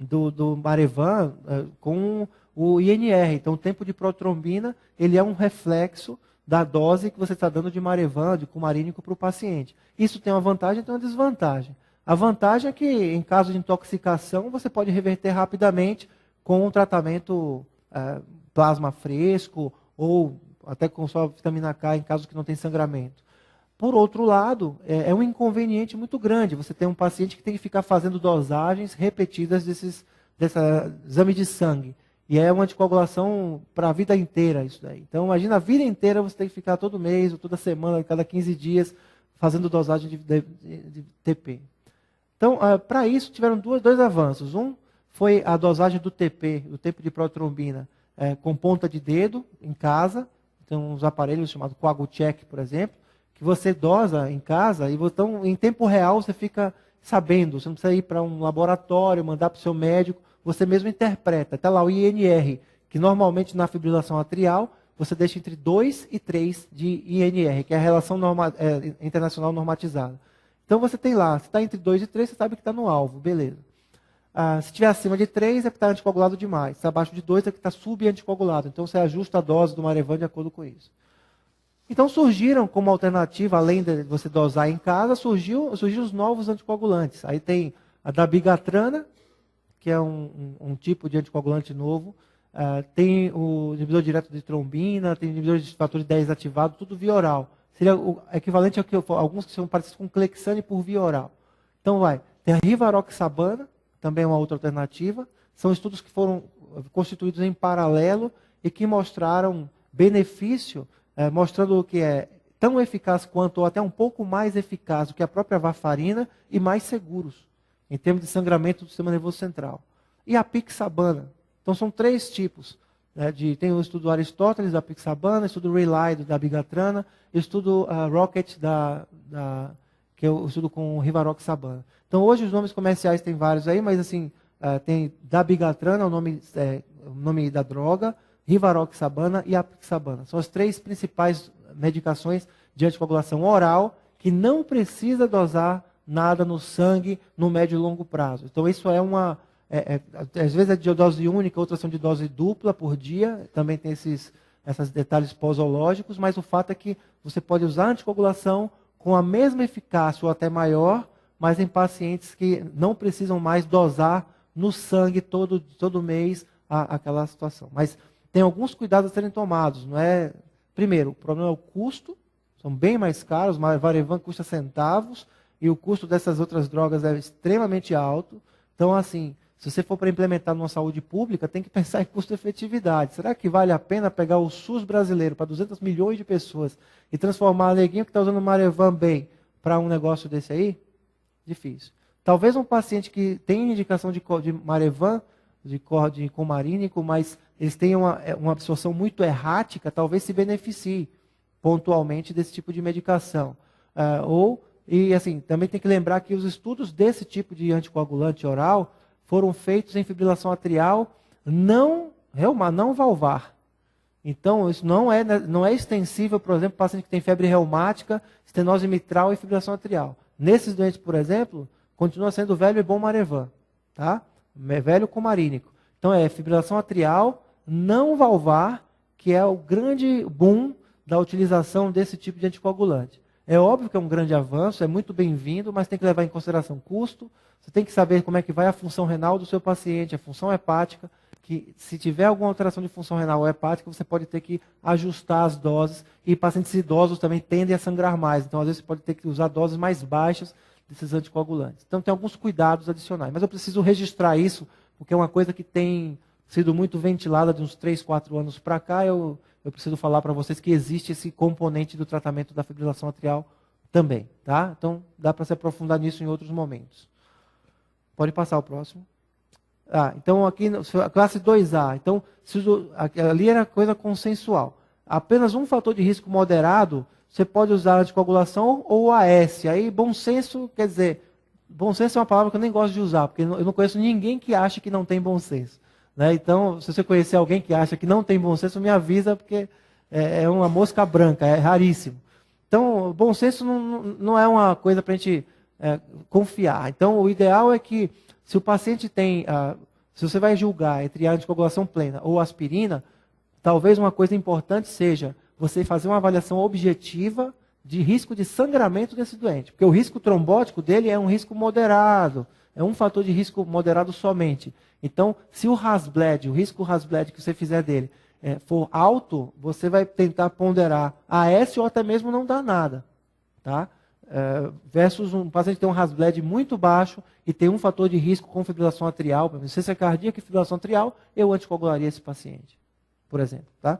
do Marevan com o INR. Então, o tempo de protrombina, ele é um reflexo da dose que você está dando de Marevan, de cumarínico para o paciente. Isso tem uma vantagem e tem uma desvantagem. A vantagem é que, em caso de intoxicação, você pode reverter rapidamente com um tratamento plasma fresco ou até com só vitamina K em caso que não tem sangramento. Por outro lado, é um inconveniente muito grande. Você tem um paciente que tem que ficar fazendo dosagens repetidas desse exame de sangue. E é uma anticoagulação para a vida inteira isso daí. Então, imagina a vida inteira você tem que ficar todo mês, ou toda semana, cada 15 dias, fazendo dosagem de TP. Então, para isso, tiveram dois avanços. Um foi a dosagem do TP, do tempo de protrombina, com ponta de dedo, em casa. Tem uns aparelhos chamados CoaguCheck, por exemplo, que você dosa em casa, e então, em tempo real você fica sabendo. Você não precisa ir para um laboratório, mandar para o seu médico, você mesmo interpreta. Está lá o INR, que normalmente na fibrilação atrial, você deixa entre 2 e 3 de INR, que é a relação internacional normatizada. Então você tem lá, se está entre 2 e 3, você sabe que está no alvo, beleza. Se estiver acima de 3, é que está anticoagulado demais. Se abaixo de 2, é que está subanticoagulado. Então você ajusta a dose do Marevan de acordo com isso. Então surgiram como alternativa, além de você dosar em casa, surgiu os novos anticoagulantes. Aí tem a dabigatrana, que é um tipo de anticoagulante novo. Tem o inibidor direto de trombina, tem inibidor de fator 10 ativado, tudo via oral. Seria o equivalente a alguns que são parecidos com Clexane por via oral. Então tem a rivaroxabana, também é uma outra alternativa. São estudos que foram constituídos em paralelo e que mostraram benefício, mostrando que é tão eficaz quanto ou até um pouco mais eficaz do que a própria varfarina e mais seguros, em termos de sangramento do sistema nervoso central. E a pixabana. Então são 3 tipos. Tem o estudo Aristóteles da pixabana, estudo Rely da bigatrana, estudo Rocket, que é o estudo com rivaroxabana. Então hoje os nomes comerciais tem vários aí, mas assim, tem dabigatrana, o nome da droga, rivaroxabana e apixabana. São as 3 principais medicações de anticoagulação oral que não precisa dosar nada no sangue no médio e longo prazo. Então isso às vezes é de dose única, outras são de dose dupla por dia, também tem esses detalhes posológicos, mas o fato é que você pode usar a anticoagulação com a mesma eficácia ou até maior, mas em pacientes que não precisam mais dosar no sangue todo mês aquela situação. Mas tem alguns cuidados a serem tomados. Primeiro, o problema é o custo, são bem mais caros, o Marevan custa centavos, e o custo dessas outras drogas é extremamente alto. Então, assim, se você for para implementar numa saúde pública, tem que pensar em custo-efetividade. Será que vale a pena pegar o SUS brasileiro para 200 milhões de pessoas e transformar a neguinho que está usando o Marevan bem para um negócio desse aí? Difícil. Talvez um paciente que tem indicação de Marevan, de cumarínico, mas eles têm uma absorção muito errática, talvez se beneficie pontualmente desse tipo de medicação. E assim, também tem que lembrar que os estudos desse tipo de anticoagulante oral foram feitos em fibrilação atrial não valvar. Então, isso não é extensível, por exemplo, para paciente que tem febre reumática, estenose mitral e fibrilação atrial. Nesses doentes, por exemplo, continua sendo velho e bom Marevan, tá? Velho cumarínico. Então, é fibrilação atrial não valvar, que é o grande boom da utilização desse tipo de anticoagulante. É óbvio que é um grande avanço, é muito bem-vindo, mas tem que levar em consideração custo. Você tem que saber como é que vai a função renal do seu paciente, a função hepática, que se tiver alguma alteração de função renal ou hepática, você pode ter que ajustar as doses. E pacientes idosos também tendem a sangrar mais. Então, às vezes, você pode ter que usar doses mais baixas desses anticoagulantes. Então, tem alguns cuidados adicionais. Mas eu preciso registrar isso, porque é uma coisa que tem sido muito ventilada de uns 3, 4 anos para cá. Eu preciso falar para vocês que existe esse componente do tratamento da fibrilação atrial também, tá? Então, dá para se aprofundar nisso em outros momentos. Pode passar o próximo. Então, aqui, a classe 2A. Então, ali era coisa consensual. Apenas um fator de risco moderado, você pode usar a anticoagulação ou AS. Aí, bom senso, quer dizer, bom senso é uma palavra que eu nem gosto de usar, porque eu não conheço ninguém que acha que não tem bom senso. Então, se você conhecer alguém que acha que não tem bom senso, me avisa, porque é uma mosca branca, é raríssimo. Então, bom senso não é uma coisa para a gente confiar. Então, o ideal é que, se o paciente tem Se você vai julgar entre a anticoagulação plena ou aspirina, talvez uma coisa importante seja você fazer uma avaliação objetiva de risco de sangramento desse doente. Porque o risco trombótico dele é um risco moderado, é um fator de risco moderado somente. Então, se o Hasbled, o risco Hasbled que você fizer dele, for alto, você vai tentar ponderar AS ou até mesmo não dar nada. Tá? Versus um paciente que tem um Hasbled muito baixo e tem um fator de risco com fibrilação atrial, insuficiência cardíaca e fibrilação atrial, eu anticoagularia esse paciente, por exemplo. Tá?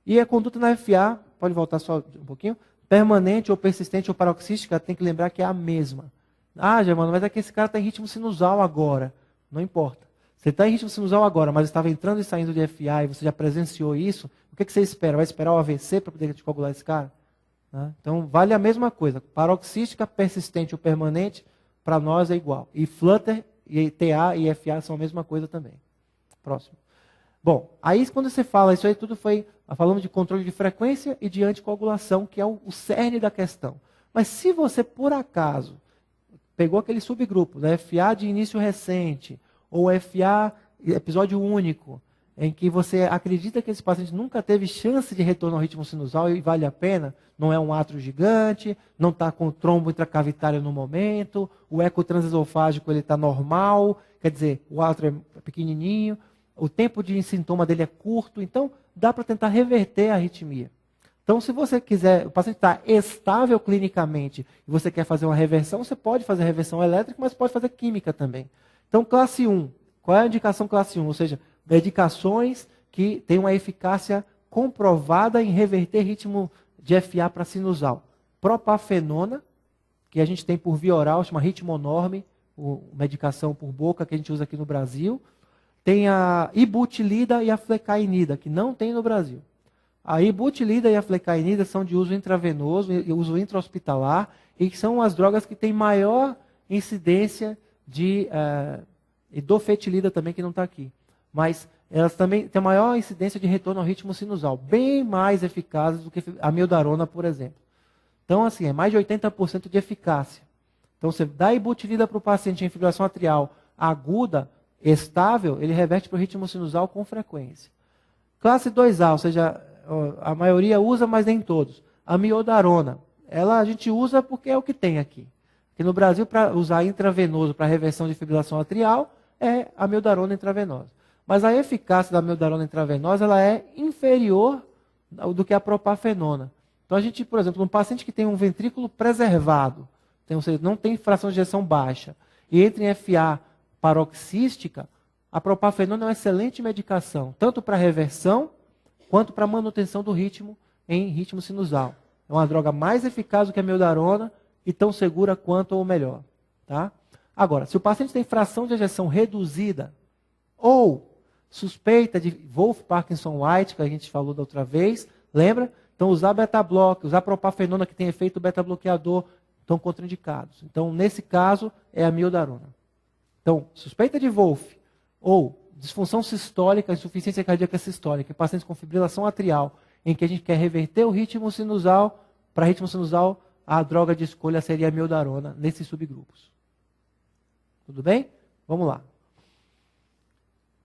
E a conduta na FA, pode voltar só um pouquinho, permanente ou persistente ou paroxística, tem que lembrar que é a mesma. Ah, Germano, mas é que esse cara está em ritmo sinusal agora. Não importa. Você está em ritmo sinusal agora, mas estava entrando e saindo de FA e você já presenciou isso, o que você espera? Vai esperar o AVC para poder anticoagular esse cara? Então, vale a mesma coisa. Paroxística, persistente ou permanente, para nós é igual. E flutter, e TA e FA são a mesma coisa também. Próximo. Bom, aí quando você fala, isso aí tudo foi, falamos de controle de frequência e de anticoagulação, que é o cerne da questão. Mas se você, por acaso, pegou aquele subgrupo, da FA de início recente, ou FA episódio único, em que você acredita que esse paciente nunca teve chance de retorno ao ritmo sinusal e vale a pena, não é um átrio gigante, não está com trombo intracavitário no momento, o eco transesofágico está normal, quer dizer, o átrio é pequenininho, o tempo de sintoma dele é curto, então dá para tentar reverter a arritmia. Então, se você quiser, o paciente está estável clinicamente e você quer fazer uma reversão, você pode fazer reversão elétrica, mas pode fazer química também. Então, classe 1, qual é a indicação classe 1? Ou seja, medicações que têm uma eficácia comprovada em reverter ritmo de FA para sinusal. Propafenona, que a gente tem por via oral, chama ritmonorme, medicação por boca que a gente usa aqui no Brasil. Tem a ibutilida e a flecainida, que não tem no Brasil. A ibutilida e a flecainida são de uso intravenoso, uso intra-hospitalar, e são as drogas que têm maior incidência de idofetilida também, que não está aqui. Mas elas também têm maior incidência de retorno ao ritmo sinusal, bem mais eficazes do que a amiodarona, por exemplo. Então, assim, é mais de 80% de eficácia. Então, você dá ibutilida para o paciente em fibrilação atrial aguda, estável, ele reverte para o ritmo sinusal com frequência. Classe 2A, ou seja, a maioria usa, mas nem todos. A miodarona, ela a gente usa porque é o que tem aqui. Aqui no Brasil, para usar intravenoso para reversão de fibrilação atrial, é a miodarona intravenosa. Mas a eficácia da miodarona intravenosa ela é inferior do que a propafenona. Então a gente, por exemplo, um paciente que tem um ventrículo preservado, ou seja, não tem fração de ejeção baixa, e entra em FA paroxística, a propafenona é uma excelente medicação, tanto para reversão, quanto para manutenção do ritmo em ritmo sinusal. É uma droga mais eficaz do que a miodarona e tão segura quanto ou melhor. Tá? Agora, se o paciente tem fração de ejeção reduzida, ou suspeita de Wolff-Parkinson-White, que a gente falou da outra vez, lembra? Então, usar beta-bloque, usar propafenona que tem efeito beta-bloqueador, estão contraindicados. Então, nesse caso, é a miodarona. Então, suspeita de Wolff, ou disfunção sistólica, insuficiência cardíaca sistólica, em pacientes com fibrilação atrial, em que a gente quer reverter o ritmo sinusal, para ritmo sinusal, a droga de escolha seria a miodarona, nesses subgrupos. Tudo bem? Vamos lá.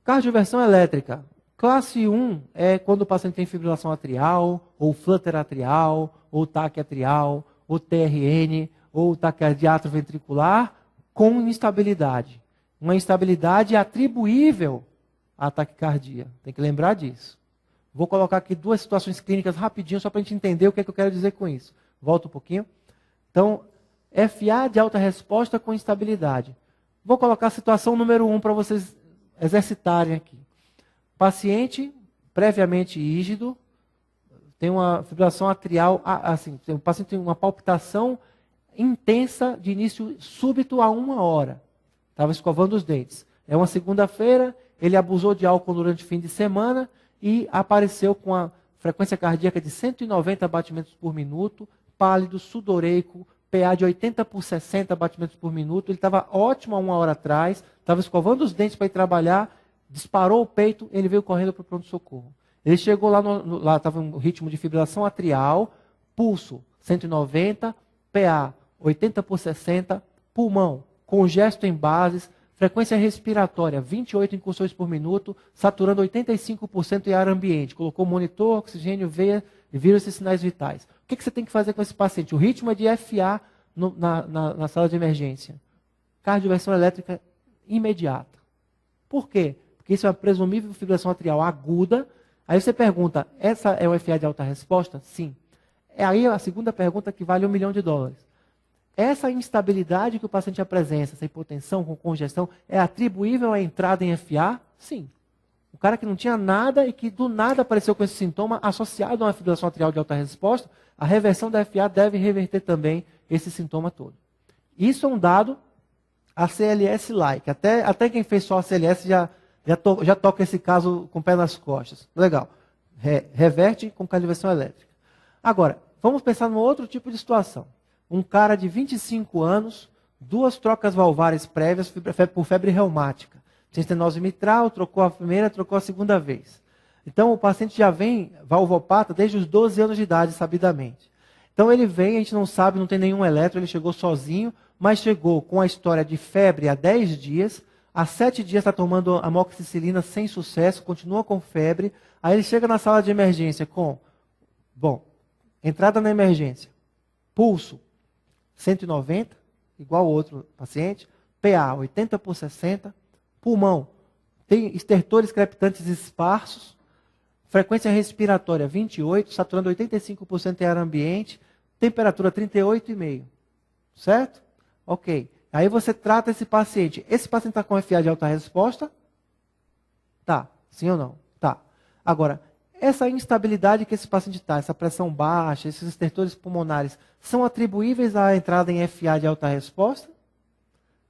Cardioversão elétrica. Classe 1 é quando o paciente tem fibrilação atrial, ou flutter atrial, ou taque atrial, ou TRN, ou taquicardia atrioventricular, com instabilidade. Uma instabilidade atribuível à taquicardia. Tem que lembrar disso. Vou colocar aqui duas situações clínicas rapidinho, só para a gente entender o que é que eu quero dizer com isso. Volta um pouquinho. Então, FA de alta resposta com instabilidade. Vou colocar a situação número 1 para vocês exercitarem aqui. Paciente previamente rígido, tem uma fibrilação atrial, assim, o paciente tem uma palpitação intensa de início súbito a 1 hora. Estava escovando os dentes. É uma segunda-feira, ele abusou de álcool durante o fim de semana e apareceu com a frequência cardíaca de 190 batimentos por minuto, pálido, sudoreico, PA de 80 por 60 batimentos por minuto. Ele estava ótimo há 1 hora atrás, estava escovando os dentes para ir trabalhar, disparou o peito, ele veio correndo para o pronto-socorro. Ele chegou lá estava um ritmo de fibrilação atrial, pulso 190, PA 80 por 60, pulmão congesto em bases, Frequência respiratória, 28 incursões por minuto, saturando 85% em ar ambiente. Colocou monitor, oxigênio, veia e viram esses sinais vitais. O que você tem que fazer com esse paciente? O ritmo é de FA na sala de emergência. Cardioversão elétrica imediata. Por quê? Porque isso é uma presumível fibrilação atrial aguda. Aí você pergunta, essa é o FA de alta resposta? Sim. É aí a segunda pergunta que vale $1 milhão. Essa instabilidade que o paciente apresenta, essa hipotensão com congestão, é atribuível à entrada em FA? Sim. O cara que não tinha nada e que do nada apareceu com esse sintoma associado a uma fibrilação atrial de alta resposta, a reversão da FA deve reverter também esse sintoma todo. Isso é um dado ACLS-like. Até quem fez só ACLS já toca esse caso com o pé nas costas. Legal. Reverte com cardioversão elétrica. Agora, vamos pensar num outro tipo de situação. Um cara de 25 anos, 2 trocas valvares prévias por febre reumática. Tinha estenose mitral, trocou a primeira, trocou a segunda vez. Então, o paciente já vem valvopata desde os 12 anos de idade, sabidamente. Então, ele vem, a gente não sabe, não tem nenhum eletro, ele chegou sozinho, mas chegou com a história de febre há 10 dias, há 7 dias está tomando amoxicilina sem sucesso, continua com febre, aí ele chega na sala de emergência com, entrada na emergência, pulso 190, igual ao outro paciente, PA 80/60, pulmão, tem estertores crepitantes esparsos, frequência respiratória 28, saturando 85% em ar ambiente, temperatura 38,5, certo? Ok. Aí você trata esse paciente. Esse paciente está com FA de alta resposta? Tá. Sim ou não? Tá. Agora, essa instabilidade que esse paciente está, essa pressão baixa, esses estertores pulmonares, são atribuíveis à entrada em FA de alta resposta?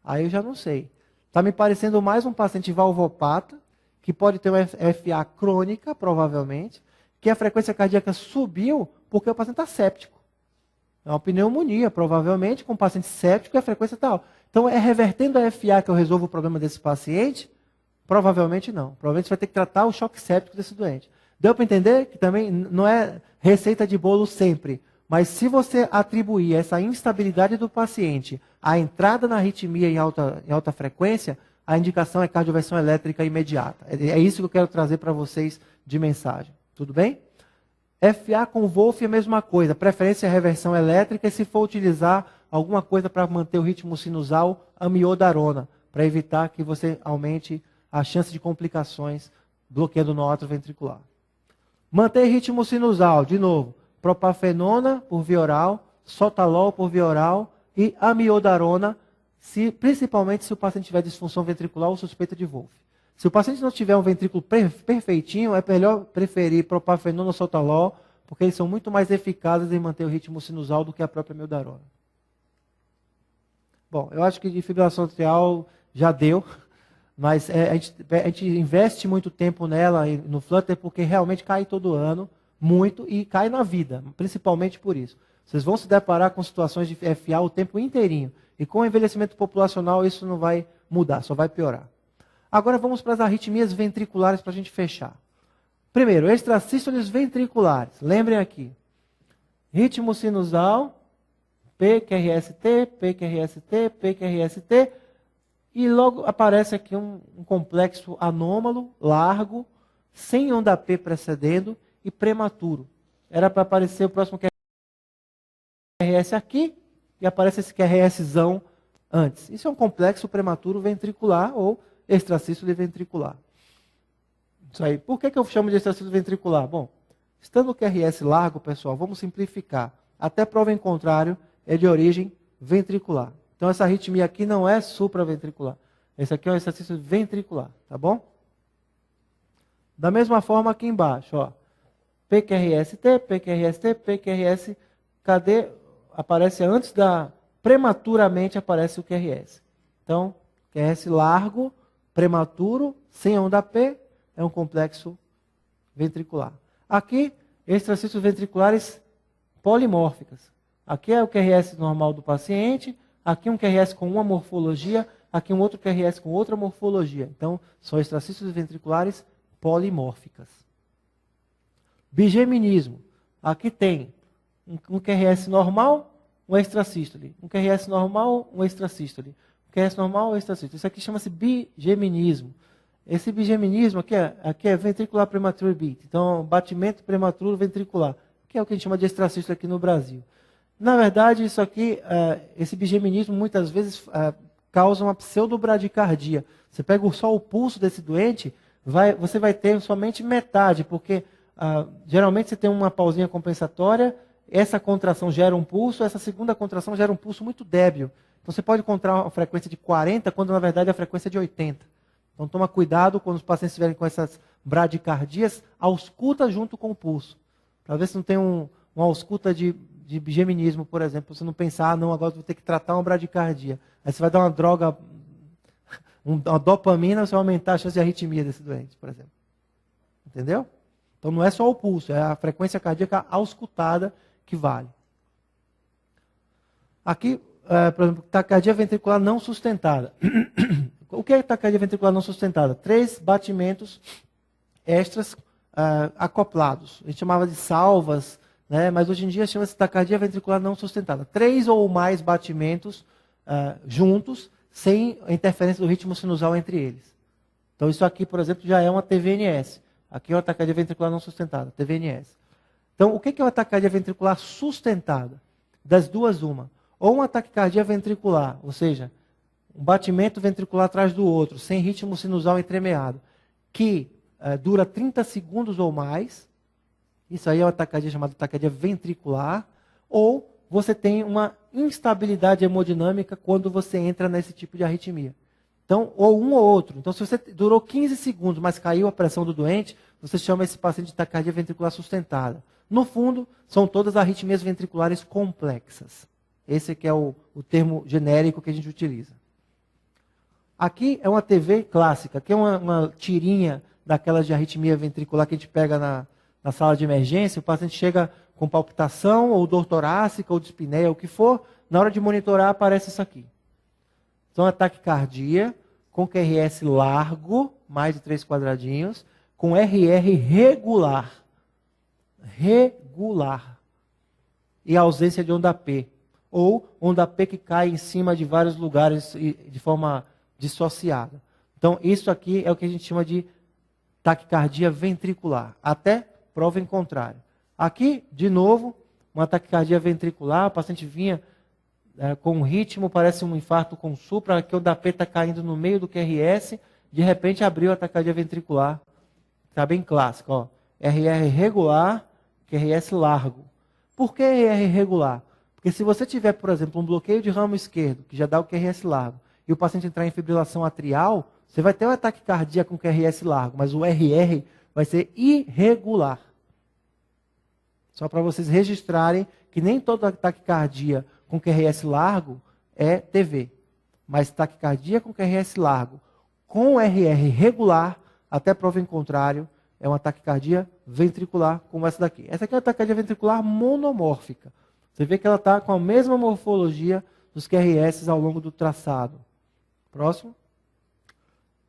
Aí eu já não sei. Está me parecendo mais um paciente valvopata, que pode ter uma FA crônica, provavelmente, que a frequência cardíaca subiu porque o paciente está séptico. É uma pneumonia, provavelmente, com um paciente séptico e a frequência está alta. Então, é revertendo a FA que eu resolvo o problema desse paciente? Provavelmente não. Provavelmente você vai ter que tratar o choque séptico desse doente. Deu para entender que também não é receita de bolo sempre. Mas se você atribuir essa instabilidade do paciente à entrada na arritmia em alta frequência, a indicação é cardioversão elétrica imediata. É isso que eu quero trazer para vocês de mensagem. Tudo bem? FA com Wolff é a mesma coisa. Preferência é reversão elétrica e se for utilizar alguma coisa para manter o ritmo sinusal, amiodarona, para evitar que você aumente a chance de complicações bloqueando no átrio ventricular. Manter ritmo sinusal, de novo, propafenona por via oral, sotalol por via oral e amiodarona, principalmente se o paciente tiver disfunção ventricular ou suspeita de Wolff. Se o paciente não tiver um ventrículo perfeitinho, é melhor preferir propafenona ou sotalol, porque eles são muito mais eficazes em manter o ritmo sinusal do que a própria amiodarona. Bom, eu acho que de fibrilação atrial já deu. Mas a gente investe muito tempo nela, no Flutter, porque realmente cai todo ano, muito, e cai na vida, principalmente por isso. Vocês vão se deparar com situações de FA o tempo inteirinho. E com o envelhecimento populacional isso não vai mudar, só vai piorar. Agora vamos para as arritmias ventriculares para a gente fechar. Primeiro, extrasístoles ventriculares. Lembrem aqui. Ritmo sinusal, PQRST, PQRST, PQRST. E logo aparece aqui um complexo anômalo, largo, sem onda P precedendo e prematuro. Era para aparecer o próximo QRS aqui e aparece esse QRSzão antes. Isso é um complexo prematuro ventricular ou extrasístole ventricular. Isso aí. Por que eu chamo de extrasístole ventricular? Bom, estando o QRS largo, pessoal, vamos simplificar. Até prova em contrário, é de origem ventricular. Então, essa arritmia aqui não é supraventricular. Esse aqui é um exercício ventricular, tá bom? Da mesma forma aqui embaixo, ó. PQRST, PQRST, PQRS, cadê? Aparece antes da... Prematuramente aparece o QRS. Então, QRS largo, prematuro, sem onda P, é um complexo ventricular. Aqui, extracístoles ventriculares polimórficas. Aqui é o QRS normal do paciente, aqui um QRS com uma morfologia, aqui um outro QRS com outra morfologia. Então, são extracístoles ventriculares polimórficas. Bigeminismo. Aqui tem um QRS normal, um extrasístole. Um QRS normal, um extrasístole. QRS normal ou extracístole. Isso aqui chama-se bigeminismo. Esse bigeminismo aqui é ventricular premature beat. Então, batimento prematuro ventricular, que é o que a gente chama de extracístole aqui no Brasil. Na verdade, isso aqui, esse bigeminismo muitas vezes causa uma pseudobradicardia. Você pega só o pulso desse doente, você vai ter somente metade, porque geralmente você tem uma pausinha compensatória, essa contração gera um pulso, essa segunda contração gera um pulso muito débil. Então você pode encontrar uma frequência de 40, quando na verdade a frequência é de 80. Então toma cuidado quando os pacientes estiverem com essas bradicardias, ausculta junto com o pulso. Para ver se não tem uma ausculta de bigeminismo, por exemplo. Você não pensar, não, agora vou ter que tratar uma bradicardia. Aí você vai dar uma droga, uma dopamina, você vai aumentar a chance de arritmia desse doente, por exemplo. Entendeu? Então não é só o pulso, é a frequência cardíaca auscultada que vale. Aqui, por exemplo, taquicardia ventricular não sustentada. O que é taquicardia ventricular não sustentada? 3 batimentos extras acoplados. A gente chamava de salvas, né? Mas hoje em dia chama-se taquicardia ventricular não sustentada. 3 ou mais batimentos juntos, sem interferência do ritmo sinusal entre eles. Então isso aqui, por exemplo, já é uma TVNS. Aqui é uma taquicardia ventricular não sustentada, TVNS. Então, o que é uma taquicardia ventricular sustentada? Das duas, uma. Ou uma taquicardia ventricular, ou seja, um batimento ventricular atrás do outro, sem ritmo sinusal entremeado, que dura 30 segundos ou mais. Isso aí é uma taquicardia chamada taquicardia ventricular. Ou você tem uma instabilidade hemodinâmica quando você entra nesse tipo de arritmia. Então, ou um ou outro. Então, se você durou 15 segundos, mas caiu a pressão do doente, você chama esse paciente de taquicardia ventricular sustentada. No fundo, são todas arritmias ventriculares complexas. Esse que é o termo genérico que a gente utiliza. Aqui é uma TV clássica. Aqui é uma tirinha daquelas de arritmia ventricular que a gente pega na sala de emergência. O paciente chega com palpitação, ou dor torácica, ou dispneia, o que for. Na hora de monitorar, aparece isso aqui. Então, a taquicardia com QRS largo, mais de 3 quadradinhos, com RR regular. Regular. E a ausência de onda P. Ou onda P que cai em cima de vários lugares de forma dissociada. Então, isso aqui é o que a gente chama de taquicardia ventricular. Até prova em contrário. Aqui, de novo, uma taquicardia ventricular, o paciente vinha com um ritmo, parece um infarto com supra, aqui o P está caindo no meio do QRS, de repente abriu a taquicardia ventricular. Está bem clássico, ó. RR regular, QRS largo. Por que RR regular? Porque se você tiver, por exemplo, um bloqueio de ramo esquerdo, que já dá o QRS largo, e o paciente entrar em fibrilação atrial, você vai ter um ataque cardíaco com QRS largo, mas o RR vai ser irregular. Só para vocês registrarem que nem todo taquicardia com QRS largo é TV. Mas taquicardia com QRS largo, com RR regular, até prova em contrário, é uma taquicardia ventricular como essa daqui. Essa aqui é uma taquicardia ventricular monomórfica. Você vê que ela está com a mesma morfologia dos QRS ao longo do traçado. Próximo.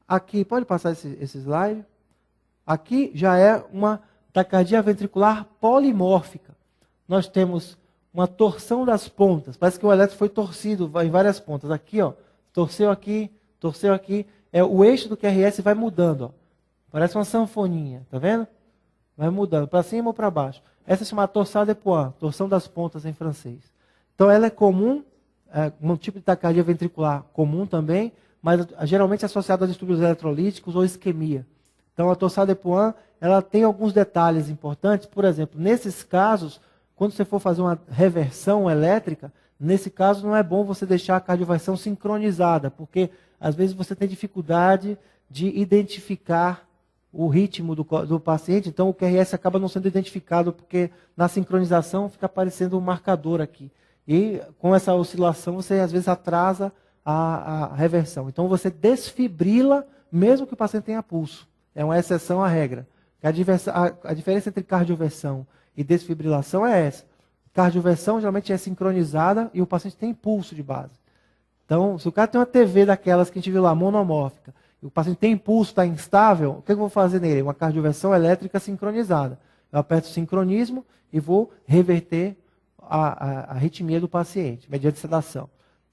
Aqui, pode passar esse slide? Aqui já é uma taquicardia ventricular polimórfica. Nós temos uma torção das pontas. Parece que o eletro foi torcido em várias pontas. Aqui, ó, torceu aqui. O eixo do QRS vai mudando. Ó. Parece uma sanfoninha, tá vendo? Vai mudando, para cima ou para baixo. Essa é chamada torsade de Poix, torção das pontas em francês. Então ela é comum, um tipo de taquicardia ventricular comum também, mas geralmente associada a distúrbios eletrolíticos ou isquemia. Então a torsade de Poix, ela tem alguns detalhes importantes. Por exemplo, nesses casos, quando você for fazer uma reversão elétrica, nesse caso não é bom você deixar a cardioversão sincronizada, porque às vezes você tem dificuldade de identificar o ritmo do paciente, então o QRS acaba não sendo identificado, porque na sincronização fica aparecendo um marcador aqui. E com essa oscilação você às vezes atrasa a reversão. Então você desfibrila, mesmo que o paciente tenha pulso. É uma exceção à regra. A diferença entre cardioversão e desfibrilação é essa. Cardioversão geralmente é sincronizada e o paciente tem pulso de base. Então, se o cara tem uma TV daquelas que a gente viu lá, monomórfica, e o paciente tem pulso, está instável, o que eu vou fazer nele? Uma cardioversão elétrica sincronizada. Eu aperto o sincronismo e vou reverter a arritmia do paciente, mediante sedação.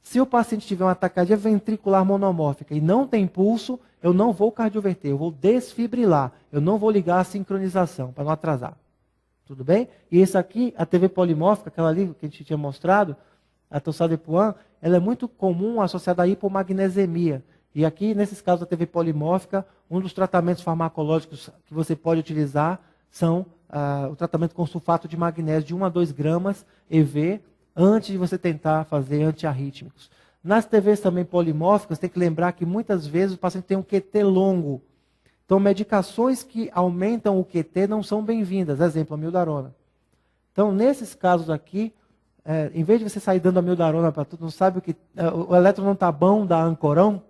Se o paciente tiver uma taquicardia ventricular monomórfica e não tem pulso, eu não vou cardioverter, eu vou desfibrilar. Eu não vou ligar a sincronização, para não atrasar. Tudo bem? E esse aqui, a TV polimórfica, aquela ali que a gente tinha mostrado, a Torsades-de-Pointes, ela é muito comum associada à hipomagnesemia. E aqui, nesses casos da TV polimórfica, um dos tratamentos farmacológicos que você pode utilizar são o tratamento com sulfato de magnésio de 1 a 2 gramas EV, antes de você tentar fazer antiarrítmicos. Nas TVs também polimórficas, tem que lembrar que muitas vezes o paciente tem um QT longo. Então, medicações que aumentam o QT não são bem-vindas. Exemplo, a amiodarona. Então, nesses casos aqui, em vez de você sair dando amiodarona para tudo, não sabe o que o eletro não está bom da Ancorão,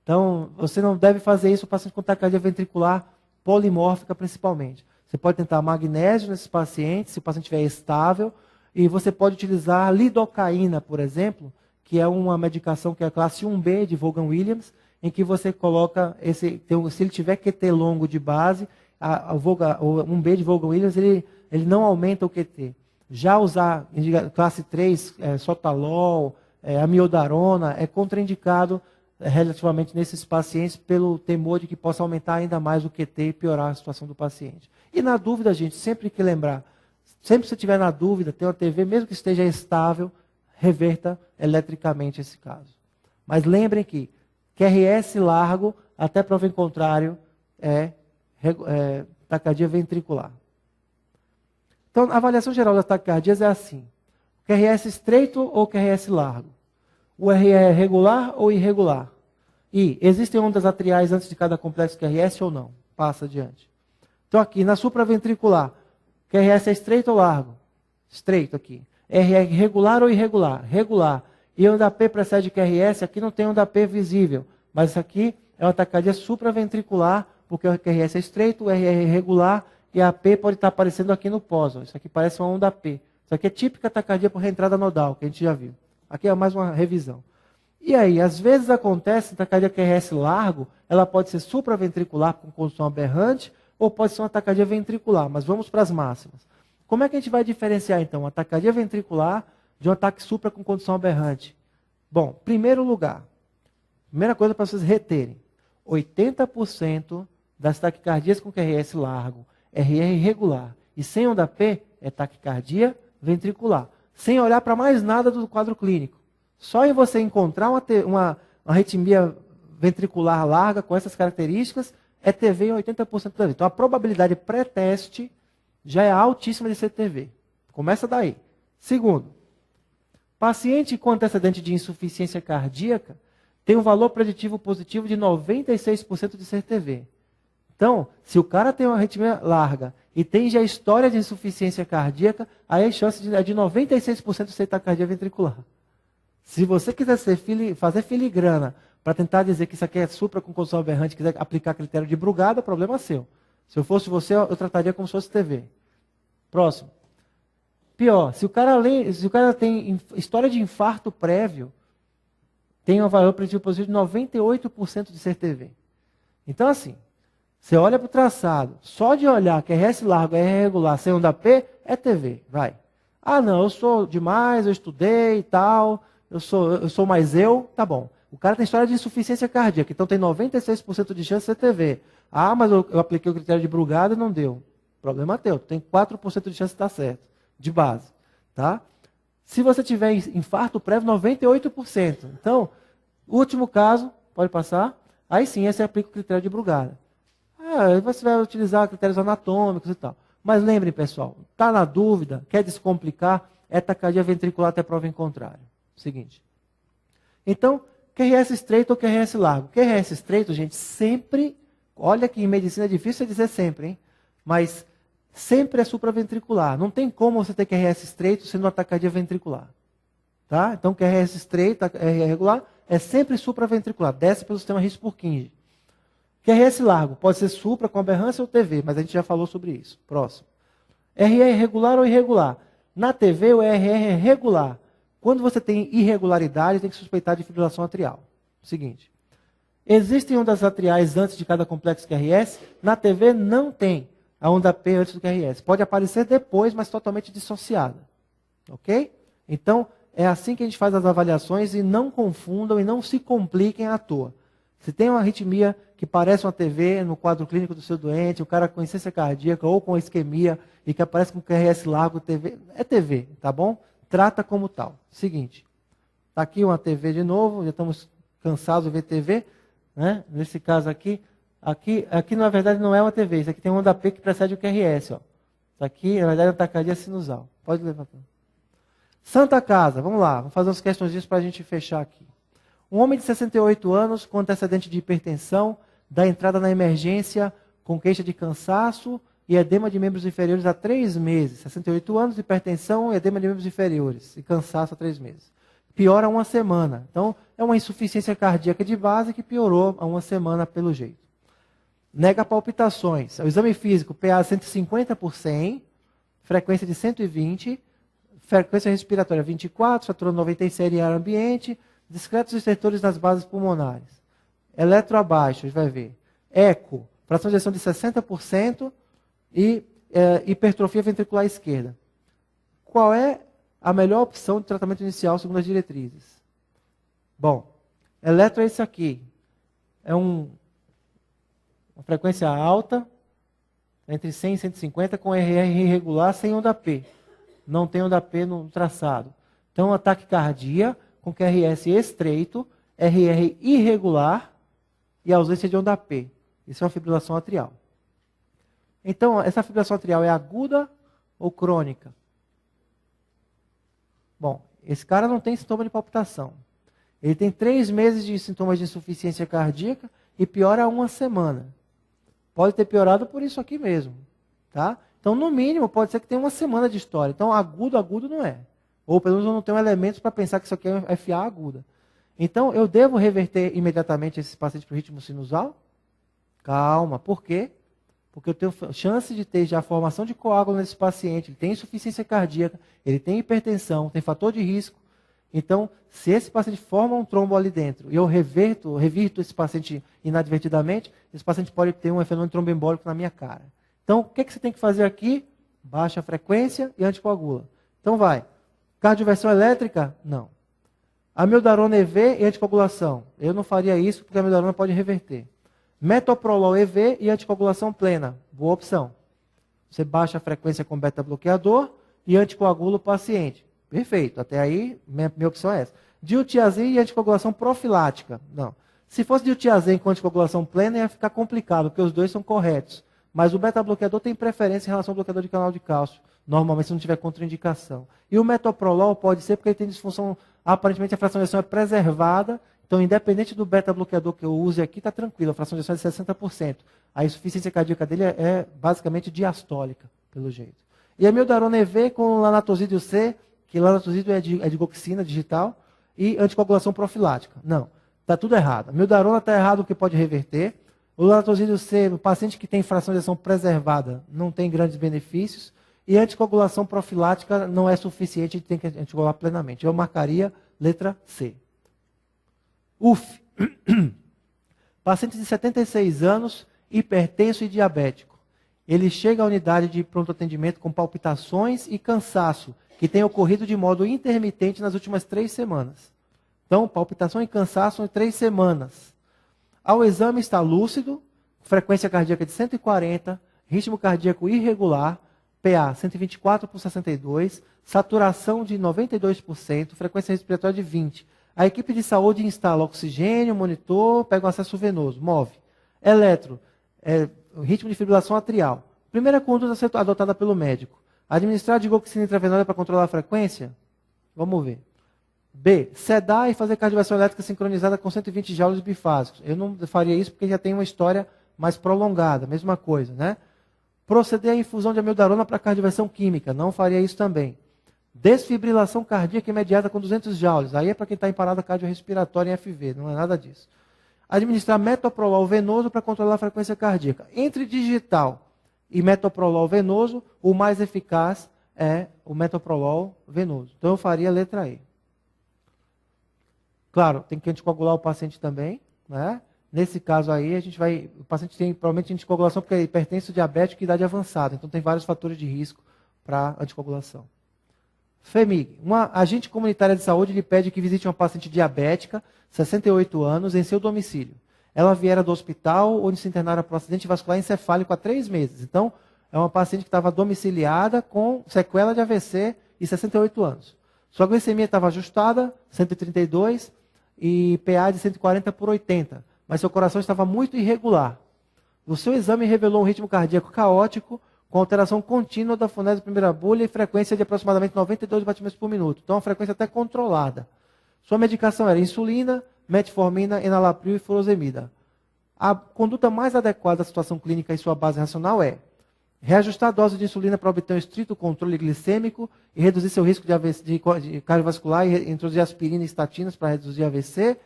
então você não deve fazer isso para o paciente com taquicardia ventricular polimórfica principalmente. Você pode tentar magnésio nesses pacientes, se o paciente estiver estável, e você pode utilizar lidocaína, por exemplo, que é uma medicação que é a classe 1B de Vaughan-Williams, em que você coloca, se ele tiver QT longo de base, o 1B de Vaughan-Williams, ele não aumenta o QT. Já usar classe 3, sotalol, amiodarona, é contraindicado relativamente nesses pacientes pelo temor de que possa aumentar ainda mais o QT e piorar a situação do paciente. E na dúvida, gente, sempre que lembrar, sempre que você estiver na dúvida, tem uma TV, mesmo que esteja estável, reverta eletricamente esse caso. Mas lembrem que QRS largo, até prova em contrário, é taquicardia ventricular. Então, a avaliação geral das taquicardias é assim. QRS estreito ou QRS largo? O RE é regular ou irregular? E existem ondas atriais antes de cada complexo QRS ou não? Passa adiante. Então, aqui, na supraventricular, QRS é estreito ou largo? Estreito aqui. RE é regular ou irregular? Regular. E onda P precede QRS, aqui não tem onda P visível. Mas isso aqui é uma taquicardia supraventricular, porque o QRS é estreito, o RE é irregular, e a P pode estar aparecendo aqui no pós. Isso aqui parece uma onda P. Isso aqui é típica taquicardia por reentrada nodal, que a gente já viu. Aqui é mais uma revisão. E aí, às vezes acontece, taquicardia QRS largo, ela pode ser supraventricular com condução aberrante, ou pode ser uma taquicardia ventricular, mas vamos para as máximas. Como é que a gente vai diferenciar, então, uma taquicardia ventricular de um ataque supra com condução aberrante? Bom, primeiro lugar, primeira coisa para vocês reterem, 80% das taquicardias com QRS largo, RR irregular e sem onda P é taquicardia ventricular, sem olhar para mais nada do quadro clínico. Só em você encontrar uma arritmia ventricular larga com essas características, é TV em 80% da vida. Então a probabilidade pré-teste já é altíssima de ser TV. Começa daí. Segundo, paciente com antecedente de insuficiência cardíaca tem um valor preditivo positivo de 96% de ser TV. Então, se o cara tem uma arritmia larga e tem já história de insuficiência cardíaca, aí a chance é de 96% de ser taquicardia ventricular. Se você quiser fazer filigrana para tentar dizer que isso aqui é supra com condução aberrante, quiser aplicar critério de Brugada, problema seu. Se eu fosse você, eu trataria como se fosse TV. Próximo. Pior, se o cara tem história de infarto prévio, tem um valor preditivo positivo de 98% de ser TV. Então, assim, você olha para o traçado, só de olhar que é RS largo, é regular, sem onda P, é TV, vai. Ah, não, eu sou demais, eu estudei e tal, eu sou mais eu, tá bom. O cara tem história de insuficiência cardíaca, então tem 96% de chance de ser TV. Ah, mas eu apliquei o critério de Brugada e não deu. Problema teu, tem 4% de chance de estar certo, de base. Tá? Se você tiver infarto prévio, 98%. Então, último caso, pode passar, aí sim, você aplica o critério de Brugada. Aí você vai utilizar critérios anatômicos e tal. Mas lembrem, pessoal, está na dúvida, quer descomplicar, é taquicardia ventricular até prova em contrário. Seguinte. Então, QRS estreito ou QRS largo? QRS estreito, gente, sempre, olha que em medicina é difícil dizer sempre, hein? Mas sempre é supraventricular. Não tem como você ter QRS estreito sendo uma taquicardia ventricular. Tá? Então, QRS estreito, regular, é sempre supraventricular. Desce pelo sistema His-Purkinje. QRS largo, pode ser supra com aberrância ou TV, mas a gente já falou sobre isso. Próximo. RE é regular ou irregular? Na TV, o RR é regular. Quando você tem irregularidade, tem que suspeitar de fibrilação atrial. Seguinte. Existem ondas atriais antes de cada complexo QRS? Na TV, não tem a onda P antes do QRS. Pode aparecer depois, mas totalmente dissociada. Ok? Então, É assim que a gente faz as avaliações e não confundam e não se compliquem à toa. Se tem uma arritmia que parece uma TV no quadro clínico do seu doente, o cara com insuficiência cardíaca ou com isquemia e que aparece com QRS largo, TV, é TV, tá bom? Trata como tal. Seguinte, está aqui uma TV de novo, já estamos cansados de ver TV, né? Nesse caso aqui na verdade não é uma TV, isso aqui tem um onda P que precede o QRS, ó. Isso aqui, na verdade, é uma taquicardia sinusal. Pode levantar. Santa Casa, vamos lá, vamos fazer umas questões para a gente fechar aqui. Um homem de 68 anos com antecedente de hipertensão, dá entrada na emergência com queixa de cansaço e edema de membros inferiores há 3 meses. 68 anos, hipertensão, edema de membros inferiores e cansaço há 3 meses. Piora há 1 semana. Então, é uma insuficiência cardíaca de base que piorou há 1 semana pelo jeito. Nega palpitações. O exame físico, PA 150 por 100, frequência de 120, frequência respiratória 24, saturando 96 em ar ambiente, discretos estertores nas bases pulmonares. Eletro abaixo, a gente vai ver. Eco, fração de ejeção de 60% e hipertrofia ventricular esquerda. Qual é a melhor opção de tratamento inicial segundo as diretrizes? Bom, eletro é esse aqui. É uma frequência alta, entre 100 e 150, com RR irregular, sem onda P. Não tem onda P no traçado. Então, ataque cardíaco com QRS estreito, RR irregular e ausência de onda P. Isso é uma fibrilação atrial. Então, essa fibrilação atrial é aguda ou crônica? Bom, esse cara não tem sintoma de palpitação. Ele tem 3 meses de sintomas de insuficiência cardíaca e piora há 1 semana. Pode ter piorado por isso aqui mesmo. Tá? Então, no mínimo, pode ser que tenha 1 semana de história. Então, agudo não é. Ou pelo menos eu não tenho elementos para pensar que isso aqui é FA aguda. Então, eu devo reverter imediatamente esse paciente para o ritmo sinusal? Calma, por quê? Porque eu tenho chance de ter já formação de coágulo nesse paciente, ele tem insuficiência cardíaca, ele tem hipertensão, tem fator de risco. Então, se esse paciente forma um trombo ali dentro e eu revirto esse paciente inadvertidamente, esse paciente pode ter um fenômeno tromboembólico na minha cara. Então, o que você tem que fazer aqui? Baixa a frequência e anticoagula. Então vai. Cardioversão elétrica? Não. Amiodarona EV e anticoagulação. Eu não faria isso porque a amiodarona pode reverter. Metoprolol EV e anticoagulação plena. Boa opção. Você baixa a frequência com beta-bloqueador e anticoagula o paciente. Perfeito. Até aí, minha opção é essa. Diltiazem e anticoagulação profilática. Não. Se fosse diltiazem com anticoagulação plena, ia ficar complicado, porque os dois são corretos. Mas o beta-bloqueador tem preferência em relação ao bloqueador de canal de cálcio. Normalmente, se não tiver contraindicação. E o metoprolol pode ser porque ele tem disfunção, aparentemente a fração de ejeção é preservada, então independente do beta-bloqueador que eu use aqui, está tranquilo, a fração de ejeção é de 60%. A insuficiência cardíaca dele é basicamente diastólica, pelo jeito. E a amiodarona EV com lanatosídeo C, que lanatosídeo é de goxina digital, e anticoagulação profilática. Não, está tudo errado. A amiodarona está errado porque pode reverter. O lanatosídeo C, o paciente que tem fração de ejeção preservada, não tem grandes benefícios. E a anticoagulação profilática não é suficiente, a gente tem que anticoagular plenamente. Eu marcaria letra C. UF. Paciente de 76 anos, hipertenso e diabético. Ele chega à unidade de pronto atendimento com palpitações e cansaço, que tem ocorrido de modo intermitente nas últimas 3 semanas. Então, palpitação e cansaço em 3 semanas. Ao exame está lúcido, frequência cardíaca de 140, ritmo cardíaco irregular, PA 124 por 62, saturação de 92%, frequência respiratória de 20. A equipe de saúde instala oxigênio, monitor, pega um acesso venoso, move. Eletro, ritmo de fibrilação atrial. Primeira conduta a ser adotada pelo médico. Administrar digoxina intravenosa para controlar a frequência? Vamos ver. B. Sedar e fazer cardioversão elétrica sincronizada com 120 joules bifásicos. Eu não faria isso porque já tem uma história mais prolongada, mesma coisa, né? Proceder à infusão de amiodarona para cardioversão química. Não faria isso também. Desfibrilação cardíaca imediata com 200 joules. Aí é para quem está em parada cardiorrespiratória em FV, não é nada disso. Administrar metoprolol venoso para controlar a frequência cardíaca. Entre digital e metoprolol venoso, o mais eficaz é o metoprolol venoso. Então eu faria a letra E. Claro, tem que anticoagular o paciente também, né? Nesse caso aí, o paciente tem provavelmente anticoagulação porque é hipertenso, diabético e idade avançada. Então tem vários fatores de risco para anticoagulação. FEMIG, uma agente comunitária de saúde lhe pede que visite uma paciente diabética, 68 anos, em seu domicílio. Ela viera do hospital onde se internara por acidente vascular encefálico há 3 meses. Então, é uma paciente que estava domiciliada com sequela de AVC e 68 anos. Sua glicemia estava ajustada, 132, e PA de 140/80, mas seu coração estava muito irregular. O seu exame revelou um ritmo cardíaco caótico, com alteração contínua da fonese primeira bolha e frequência de aproximadamente 92 batimentos por minuto. Então, uma frequência até controlada. Sua medicação era insulina, metformina, enalapril e furosemida. A conduta mais adequada à situação clínica e sua base racional é reajustar a dose de insulina para obter um estrito controle glicêmico e reduzir seu risco de AVC, de cardiovascular e introduzir aspirina e estatinas para reduzir AVC.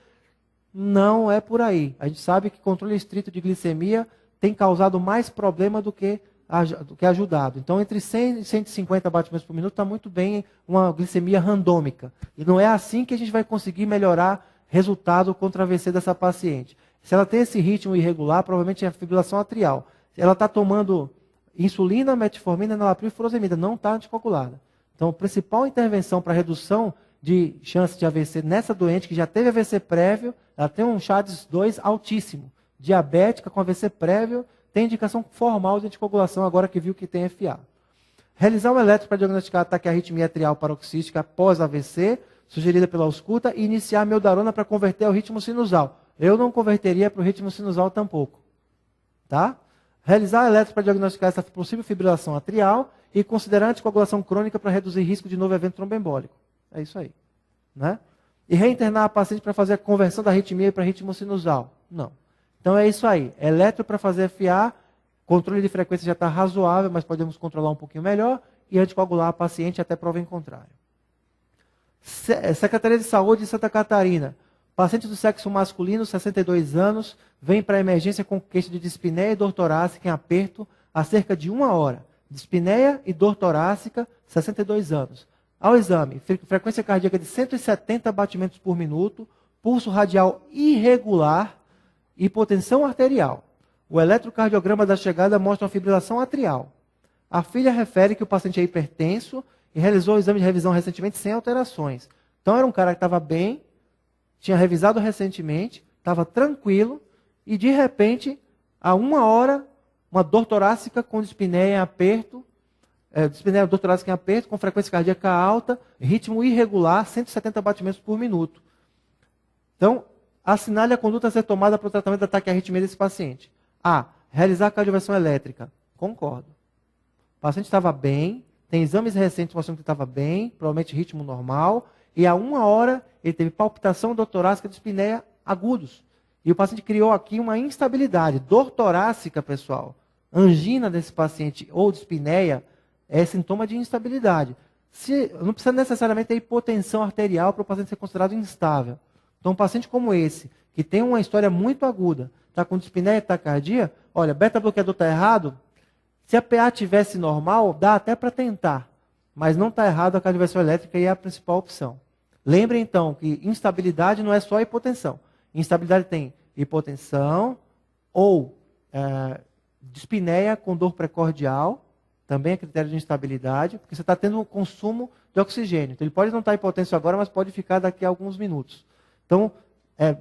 Não é por aí. A gente sabe que controle estrito de glicemia tem causado mais problema do que ajudado. Então, entre 100 e 150 batimentos por minuto está muito bem uma glicemia randômica. E não é assim que a gente vai conseguir melhorar resultado contra a AVC dessa paciente. Se ela tem esse ritmo irregular, provavelmente é fibrilação atrial. Ela está tomando insulina, metformina, enalapril e furosemida, não está anticoagulada. Então, a principal intervenção para redução de chance de AVC nessa doente, que já teve AVC prévio, ela tem um CHADS-2 altíssimo. Diabética com AVC prévio, tem indicação formal de anticoagulação, agora que viu que tem FA. Realizar um eletro para diagnosticar ataque à arritmia atrial paroxística após AVC, sugerida pela ausculta, e iniciar a meldarona para converter ao ritmo sinusal. Eu não converteria para o ritmo sinusal tampouco. Tá? Realizar eletro para diagnosticar essa possível fibrilação atrial e considerar a anticoagulação crônica para reduzir risco de novo evento tromboembólico. É isso aí. Né? E reinternar a paciente para fazer a conversão da arritmia para ritmo sinusal. Não. Então é isso aí. Eletro para fazer FA, controle de frequência já está razoável, mas podemos controlar um pouquinho melhor, e anticoagular a paciente até prova em contrário. Secretaria de Saúde de Santa Catarina. Paciente do sexo masculino, 62 anos, vem para a emergência com queixa de dispneia e dor torácica em aperto há cerca de 1 hora. Dispneia e dor torácica, 62 anos. Ao exame, frequência cardíaca de 170 batimentos por minuto, pulso radial irregular, hipotensão arterial. O eletrocardiograma da chegada mostra uma fibrilação atrial. A filha refere que o paciente é hipertenso e realizou o exame de revisão recentemente sem alterações. Então era um cara que estava bem, tinha revisado recentemente, estava tranquilo, e de repente, a 1 hora, uma dor torácica com dispneia em aperto, dor torácica em aperto, com frequência cardíaca alta, ritmo irregular, 170 batimentos por minuto. Então, assinale a conduta a ser tomada para o tratamento do ataque à arritmia desse paciente. A. Realizar a cardioversão elétrica. Concordo. O paciente estava bem, tem exames recentes mostrando que estava bem, provavelmente ritmo normal, e a 1 hora ele teve palpitação, dor torácica, dispneia agudos. E o paciente criou aqui uma instabilidade. Dor torácica, pessoal, angina desse paciente ou dispneia é sintoma de instabilidade. Não precisa necessariamente ter hipotensão arterial para o paciente ser considerado instável. Então, um paciente como esse, que tem uma história muito aguda, está com dispneia e taquicardia, olha, beta-bloqueador está errado. Se a PA tivesse normal, dá até para tentar. Mas não está errado, a cardioversão elétrica e é a principal opção. Lembre, então, que instabilidade não é só hipotensão. Instabilidade tem hipotensão ou dispneia com dor precordial, também é critério de instabilidade, porque você está tendo um consumo de oxigênio. Então, ele pode não estar hipotenso agora, mas pode ficar daqui a alguns minutos. Então,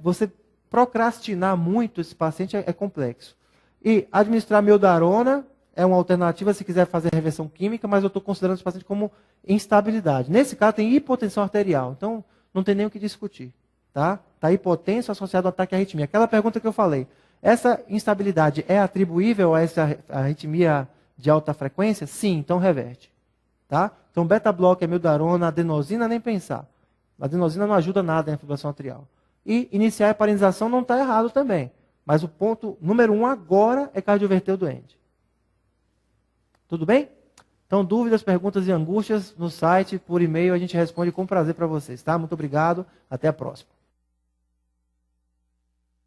você procrastinar muito esse paciente é complexo. E administrar meldarona é uma alternativa se quiser fazer reversão química, mas eu estou considerando esse paciente como instabilidade. Nesse caso, tem hipotensão arterial, então não tem nem o que discutir. Tá? Está hipotenso associado ao ataque à arritmia. Aquela pergunta que eu falei, essa instabilidade é atribuível a essa arritmia de alta frequência? Sim, então reverte. Tá? Então, beta-bloque, meldarona, adenosina, nem pensar. A adenosina não ajuda nada na fibrilação atrial. E iniciar a heparinização não está errado também. Mas o ponto número 1 agora é cardioverter o doente. Tudo bem? Então, dúvidas, perguntas e angústias no site, por e-mail, a gente responde com prazer para vocês. Tá? Muito obrigado. Até a próxima.